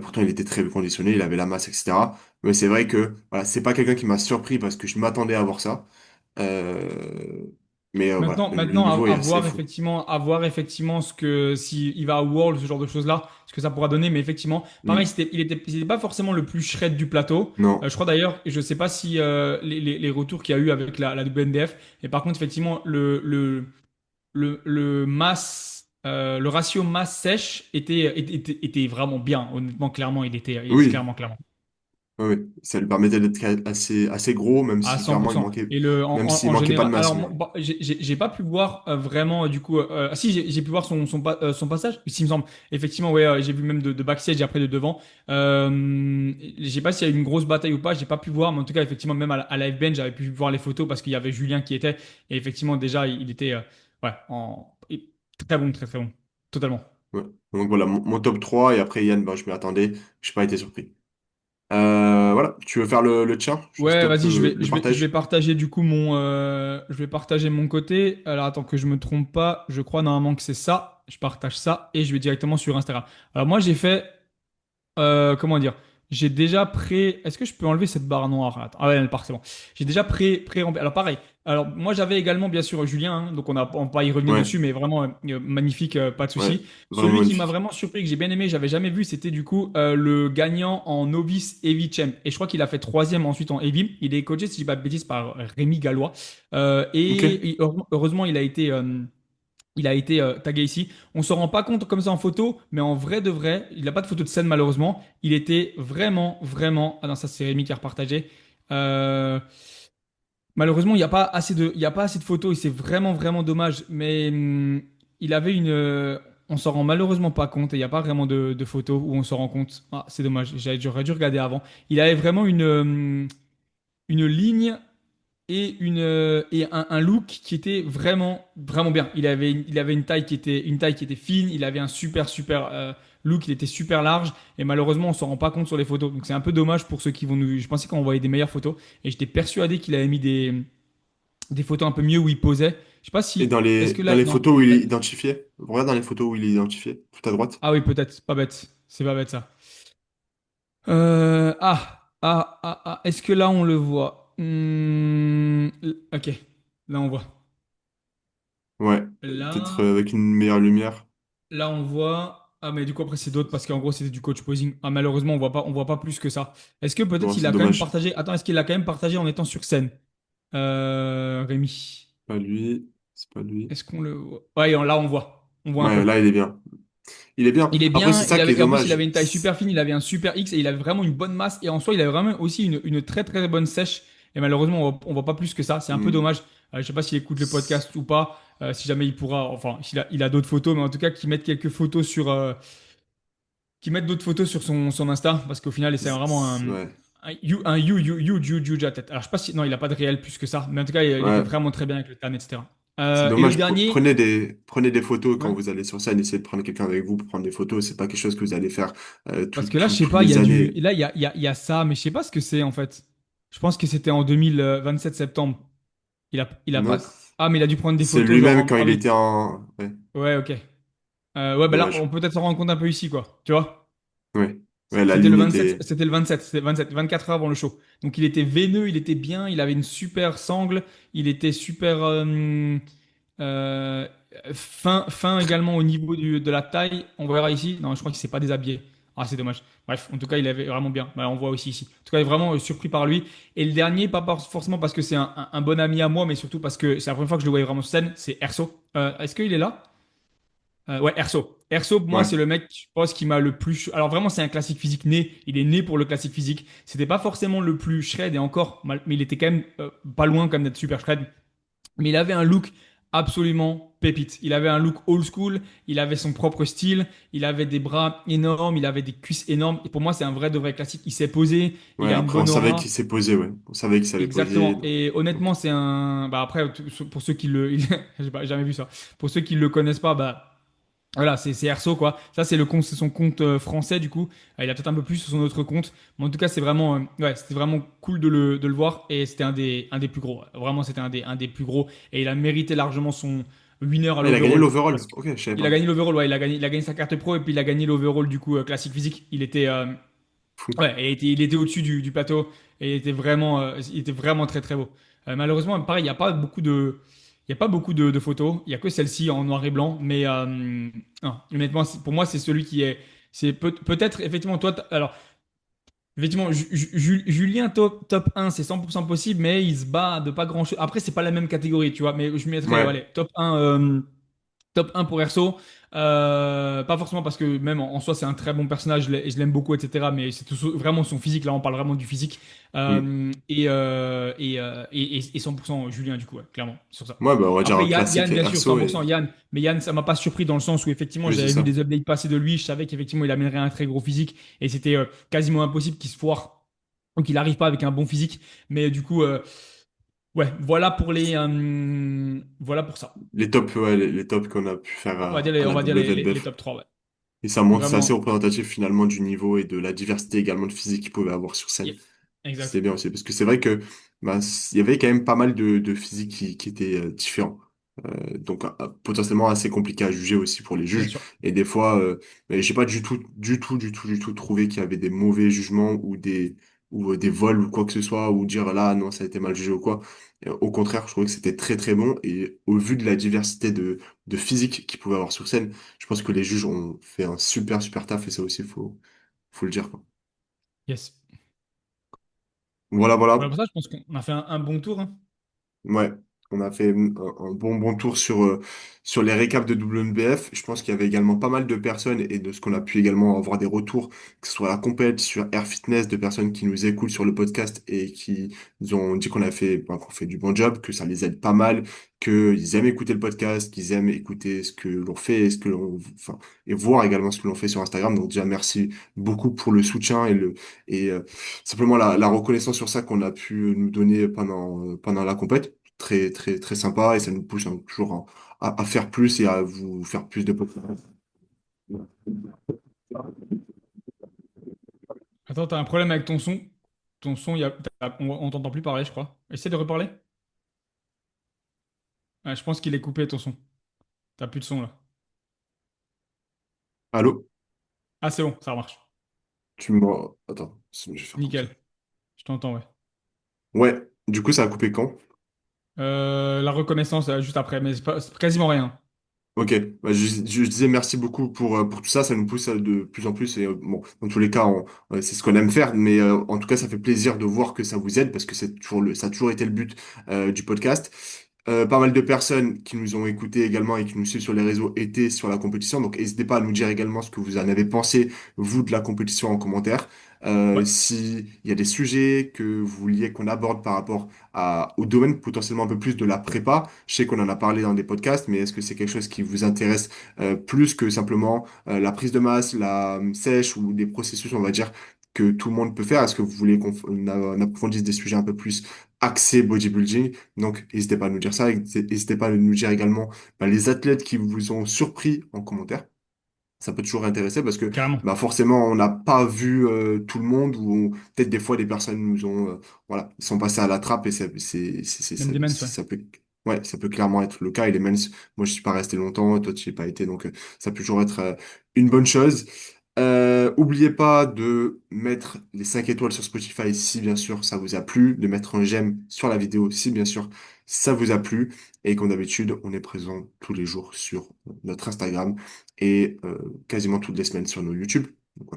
Speaker 1: Pourtant, il était très conditionné, il avait la masse, etc. Mais c'est vrai que voilà, c'est pas quelqu'un qui m'a surpris parce que je m'attendais à voir ça. Euh, mais voilà, le
Speaker 2: Maintenant,
Speaker 1: niveau est assez fou.
Speaker 2: à voir effectivement ce que, si il va à World, ce genre de choses-là, ce que ça pourra donner. Mais effectivement, pareil,
Speaker 1: Hmm.
Speaker 2: c'était pas forcément le plus shred du plateau.
Speaker 1: Non,
Speaker 2: Je crois d'ailleurs, je sais pas si les retours qu'il y a eu avec la WNBF, mais par contre, effectivement, le masse, le ratio masse sèche était vraiment bien. Honnêtement, clairement,
Speaker 1: oui,
Speaker 2: clairement, clairement.
Speaker 1: oui, ça lui permettait d'être assez gros, même
Speaker 2: À
Speaker 1: si clairement il
Speaker 2: 100%.
Speaker 1: manquait,
Speaker 2: Et
Speaker 1: même s'il
Speaker 2: en
Speaker 1: manquait pas de
Speaker 2: général,
Speaker 1: masse.
Speaker 2: alors
Speaker 1: Mais...
Speaker 2: bon, j'ai pas pu voir vraiment du coup. Ah si, j'ai pu voir son passage, s'il me semble. Effectivement, ouais, j'ai vu même de backstage et après de devant. Je sais pas s'il y a eu une grosse bataille ou pas, j'ai pas pu voir, mais en tout cas, effectivement, même à la FBN, j'avais pu voir les photos parce qu'il y avait Julien qui était. Et effectivement, déjà, il était ouais, très bon, très très bon. Totalement.
Speaker 1: Ouais. Donc voilà, mon top 3 et après Yann, bah, je m'y attendais, je n'ai pas été surpris. Voilà, tu veux faire le tien? Je
Speaker 2: Ouais,
Speaker 1: stoppe
Speaker 2: vas-y,
Speaker 1: le
Speaker 2: je vais
Speaker 1: partage.
Speaker 2: partager du coup je vais partager mon côté. Alors attends que je me trompe pas, je crois normalement que c'est ça. Je partage ça et je vais directement sur Instagram. Alors moi j'ai fait comment dire? J'ai déjà pré. Est-ce que je peux enlever cette barre noire? Attends. Ah ouais, elle part, c'est bon. J'ai déjà pré. Alors pareil. Alors moi j'avais également bien sûr Julien, hein, donc on va pas y revenir
Speaker 1: Ouais,
Speaker 2: dessus, mais vraiment magnifique, pas de
Speaker 1: ouais,
Speaker 2: souci.
Speaker 1: vraiment
Speaker 2: Celui qui m'a
Speaker 1: magnifique.
Speaker 2: vraiment surpris, que j'ai bien aimé, j'avais jamais vu, c'était du coup le gagnant en novice Heavy Champ. Et je crois qu'il a fait troisième ensuite en Heavy. Il est coaché, si je dis pas de bêtises, par Rémi Gallois.
Speaker 1: Ok.
Speaker 2: Heureusement, il a été tagué ici. On s'en rend pas compte comme ça en photo, mais en vrai de vrai, il n'a pas de photo de scène malheureusement. Il était vraiment, vraiment. Ah non, ça c'est Rémi qui a repartagé. Euh, Malheureusement, il y a pas assez de photos et c'est vraiment, vraiment dommage. Mais il avait on s'en rend malheureusement pas compte et il n'y a pas vraiment de photos où on s'en rend compte. Ah, c'est dommage. J'aurais dû regarder avant. Il avait vraiment une ligne et un look qui était vraiment vraiment bien. Il avait une taille qui était fine, il avait un super look, il était super large et malheureusement on s'en rend pas compte sur les photos. Donc c'est un peu dommage pour ceux qui vont nous. Je pensais qu'on voyait des meilleures photos et j'étais persuadé qu'il avait mis des photos un peu mieux où il posait. Je sais pas
Speaker 1: Et
Speaker 2: si est-ce que
Speaker 1: dans
Speaker 2: là
Speaker 1: les
Speaker 2: non.
Speaker 1: photos où il est identifié, regarde dans les photos où il est identifié, tout à droite.
Speaker 2: Ah oui, peut-être, pas bête. C'est pas bête ça. Est-ce que là on le voit? Ok, là on voit.
Speaker 1: Ouais, peut-être
Speaker 2: Là.
Speaker 1: avec une meilleure lumière.
Speaker 2: Là, on voit. Ah, mais du coup, après, c'est d'autres parce qu'en gros, c'était du coach posing. Ah, malheureusement, on voit pas plus que ça. Est-ce que peut-être
Speaker 1: Bon,
Speaker 2: il
Speaker 1: c'est
Speaker 2: a quand même
Speaker 1: dommage.
Speaker 2: partagé. Attends, est-ce qu'il a quand même partagé en étant sur scène? Rémi.
Speaker 1: Pas lui, c'est pas lui.
Speaker 2: Est-ce qu'on le voit? Ouais, là, on voit. On voit un
Speaker 1: Ouais,
Speaker 2: peu.
Speaker 1: là, il est bien. Il est bien.
Speaker 2: Il est
Speaker 1: Après, c'est
Speaker 2: bien.
Speaker 1: ça qui est
Speaker 2: Et en plus, il
Speaker 1: dommage.
Speaker 2: avait une taille super fine. Il avait un super X et il avait vraiment une bonne masse. Et en soi, il avait vraiment aussi une très, très bonne sèche. Et malheureusement, on voit pas plus que ça. C'est un peu
Speaker 1: Hmm.
Speaker 2: dommage. Je sais pas s'il écoute le podcast ou pas. Si jamais il pourra. Enfin, il a d'autres photos. Mais en tout cas, qu'il mette quelques photos qui mettent d'autres photos sur son Insta, parce qu'au final, c'est vraiment
Speaker 1: Ouais,
Speaker 2: huge athlète. Alors, je sais pas si, non, il a pas de réel plus que ça, mais en tout cas, il était
Speaker 1: ouais.
Speaker 2: vraiment très bien avec le tan, etc.
Speaker 1: C'est
Speaker 2: Et le
Speaker 1: dommage.
Speaker 2: dernier,
Speaker 1: Prenez des photos quand
Speaker 2: ouais.
Speaker 1: vous allez sur scène. Essayez de prendre quelqu'un avec vous pour prendre des photos. C'est pas quelque chose que vous allez faire
Speaker 2: Parce que là, je sais
Speaker 1: toutes
Speaker 2: pas, il y
Speaker 1: les
Speaker 2: a du.
Speaker 1: années.
Speaker 2: Là, il y a ça, mais je sais pas ce que c'est en fait. Je pense que c'était en 2027 septembre. Il a
Speaker 1: Non,
Speaker 2: pas. Ah, mais il a dû prendre des
Speaker 1: c'est
Speaker 2: photos, genre.
Speaker 1: lui-même quand
Speaker 2: Ah
Speaker 1: il
Speaker 2: oui.
Speaker 1: était en. Ouais,
Speaker 2: Ouais, ok. Ouais, bah là,
Speaker 1: dommage.
Speaker 2: on peut peut-être s'en rendre compte un peu ici, quoi. Tu vois?
Speaker 1: Ouais, ouais, la
Speaker 2: C'était le
Speaker 1: lune
Speaker 2: 27,
Speaker 1: était.
Speaker 2: c'était le 27, c'était le 27, 24 heures avant le show. Donc il était veineux, il était bien, il avait une super sangle, il était super euh, fin également au niveau de la taille. On verra ici. Non, je crois qu'il s'est pas déshabillé. Ah, c'est dommage. Bref, en tout cas, il avait vraiment bien. Bah, on voit aussi ici. En tout cas, il est vraiment surpris par lui. Et le dernier, forcément parce que c'est un bon ami à moi, mais surtout parce que c'est la première fois que je le voyais vraiment sur scène, c'est Erso. Est-ce qu'il est là? Ouais, Erso. Erso, pour moi,
Speaker 1: Ouais,
Speaker 2: c'est le mec, je pense, qui m'a le plus. Alors, vraiment, c'est un classique physique né. Il est né pour le classique physique. C'était pas forcément le plus shred et encore, mais il était quand même pas loin comme d'être super shred. Mais il avait un look absolument pépite. Il avait un look old school. Il avait son propre style. Il avait des bras énormes. Il avait des cuisses énormes. Et pour moi, c'est un vrai de vrai classique. Il s'est posé. Il
Speaker 1: ouais.
Speaker 2: a une
Speaker 1: Après, on
Speaker 2: bonne
Speaker 1: savait
Speaker 2: aura.
Speaker 1: qu'il s'est posé, ouais. On savait qu'il s'allait poser.
Speaker 2: Exactement. Et honnêtement,
Speaker 1: Donc,
Speaker 2: c'est un. Bah après, pour ceux qui le. J'ai jamais vu ça. Pour ceux qui le connaissent pas, bah. Voilà, c'est Erso, quoi. Ça, c'est le compte, c'est son compte français, du coup. Il a peut-être un peu plus sur son autre compte. Mais en tout cas, c'est vraiment, ouais, c'était vraiment cool de le voir. Et c'était un des plus gros. Vraiment, c'était un des plus gros. Et il a mérité largement son winner à
Speaker 1: ah, il a gagné
Speaker 2: l'overall.
Speaker 1: l'overall.
Speaker 2: Parce que
Speaker 1: Ok, je savais
Speaker 2: il a
Speaker 1: pas.
Speaker 2: gagné l'overall, ouais. Il a gagné sa carte pro et puis il a gagné l'overall, du coup, classique physique. Il était,
Speaker 1: Fou.
Speaker 2: ouais, et il était au-dessus du plateau. Et il était vraiment très, très beau. Malheureusement, pareil, il y a pas beaucoup de photos. Il y a que celle-ci en noir et blanc. Mais non, honnêtement, pour moi, c'est celui qui est. C'est peut-être, effectivement, toi. Alors, effectivement, Julien top un c'est 100% possible, mais il se bat de pas grand-chose. Après, c'est pas la même catégorie, tu vois. Mais je mettrais,
Speaker 1: Ouais.
Speaker 2: allez, top un pour Erso. Pas forcément parce que même en soi c'est un très bon personnage et je l'aime beaucoup, etc. Mais c'est vraiment son physique. Là, on parle vraiment du physique.
Speaker 1: Hmm.
Speaker 2: 100% Julien, du coup, ouais, clairement, sur ça.
Speaker 1: Ouais, bah, on va dire
Speaker 2: Après,
Speaker 1: un classique
Speaker 2: Yann, bien sûr,
Speaker 1: Erso
Speaker 2: 100%
Speaker 1: et.
Speaker 2: Yann. Mais Yann, ça m'a pas surpris dans le sens où effectivement
Speaker 1: Oui, c'est
Speaker 2: j'avais vu
Speaker 1: ça.
Speaker 2: des updates passer de lui. Je savais qu'effectivement il amènerait un très gros physique et c'était quasiment impossible qu'il se foire ou qu'il n'arrive pas avec un bon physique. Mais du coup, ouais, voilà pour ça.
Speaker 1: Les tops, ouais, les tops qu'on a pu faire à
Speaker 2: On
Speaker 1: la
Speaker 2: va dire les
Speaker 1: WLBF.
Speaker 2: top 3, ouais.
Speaker 1: Et ça montre, c'est assez
Speaker 2: Vraiment.
Speaker 1: représentatif finalement du niveau et de la diversité également de physique qu'il pouvait avoir sur scène.
Speaker 2: Yeah. Exact.
Speaker 1: C'est bien aussi, parce que c'est vrai que bah, il y avait quand même pas mal de physiques qui étaient différents. Donc potentiellement assez compliqué à juger aussi pour les
Speaker 2: Bien
Speaker 1: juges.
Speaker 2: sûr.
Speaker 1: Et des fois, mais j'ai pas du tout trouvé qu'il y avait des mauvais jugements ou des vols ou quoi que ce soit, ou dire là non, ça a été mal jugé ou quoi. Au contraire, je trouvais que c'était très très bon. Et au vu de la diversité de physique qu'ils pouvaient avoir sur scène, je pense que les juges ont fait un super taf et ça aussi, faut le dire, quoi.
Speaker 2: Yes.
Speaker 1: Voilà,
Speaker 2: Voilà
Speaker 1: voilà.
Speaker 2: pour ça, je pense qu'on a fait un bon tour, hein.
Speaker 1: Ouais, on a fait un bon tour sur les récaps de WNBF. Je pense qu'il y avait également pas mal de personnes et de ce qu'on a pu également avoir des retours, que ce soit à la compète, sur Air Fitness, de personnes qui nous écoutent sur le podcast et qui nous ont dit qu'on a fait, ben, qu'on fait du bon job, que ça les aide pas mal, qu'ils aiment écouter le podcast, qu'ils aiment écouter ce que l'on fait, enfin, et voir également ce que l'on fait sur Instagram. Donc déjà, merci beaucoup pour le soutien et simplement la reconnaissance sur ça qu'on a pu nous donner pendant la compète. Très sympa et ça nous pousse hein, toujours à faire plus et à vous faire plus de podcasts.
Speaker 2: Attends, t'as un problème avec ton son. Ton son, on t'entend plus parler, je crois. Essaie de reparler. Ouais, je pense qu'il est coupé, ton son. T'as plus de son, là.
Speaker 1: Allô?
Speaker 2: Ah, c'est bon, ça marche.
Speaker 1: Tu me... Attends, je vais faire comme ça.
Speaker 2: Nickel. Je t'entends, ouais.
Speaker 1: Ouais, du coup, ça a coupé quand?
Speaker 2: La reconnaissance, juste après, mais c'est quasiment rien.
Speaker 1: Ok, bah, je disais merci beaucoup pour tout ça, ça nous pousse de plus en plus et bon, dans tous les cas, c'est ce qu'on aime faire, mais en tout cas, ça fait plaisir de voir que ça vous aide parce que ça a toujours été le but du podcast. Pas mal de personnes qui nous ont écoutés également et qui nous suivent sur les réseaux étaient sur la compétition, donc n'hésitez pas à nous dire également ce que vous en avez pensé, vous, de la compétition en commentaire.
Speaker 2: Ouais.
Speaker 1: Si il y a des sujets que vous vouliez qu'on aborde par rapport au domaine potentiellement un peu plus de la prépa, je sais qu'on en a parlé dans des podcasts, mais est-ce que c'est quelque chose qui vous intéresse plus que simplement la prise de masse, la sèche ou des processus, on va dire, que tout le monde peut faire? Est-ce que vous voulez on approfondisse des sujets un peu plus axés bodybuilding? Donc, n'hésitez pas à nous dire ça. N'hésitez pas à nous dire également les athlètes qui vous ont surpris en commentaire. Ça peut toujours intéresser parce que
Speaker 2: Carrément.
Speaker 1: forcément on n'a pas vu tout le monde ou peut-être des fois des personnes nous ont voilà ils sont passés à la trappe et
Speaker 2: Même des mens, ouais.
Speaker 1: ça peut ouais ça peut clairement être le cas et les mens moi je suis pas resté longtemps toi tu n'y es pas été donc ça peut toujours être une bonne chose. Oubliez pas de mettre les 5 étoiles sur Spotify si bien sûr ça vous a plu, de mettre un j'aime sur la vidéo si bien sûr ça vous a plu et comme d'habitude on est présent tous les jours sur notre Instagram et quasiment toutes les semaines sur nos YouTube. Donc,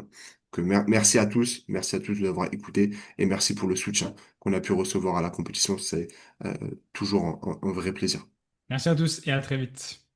Speaker 1: voilà. Merci à tous de l'avoir écouté et merci pour le soutien qu'on a pu recevoir à la compétition. C'est toujours un vrai plaisir.
Speaker 2: Merci à tous et à très vite.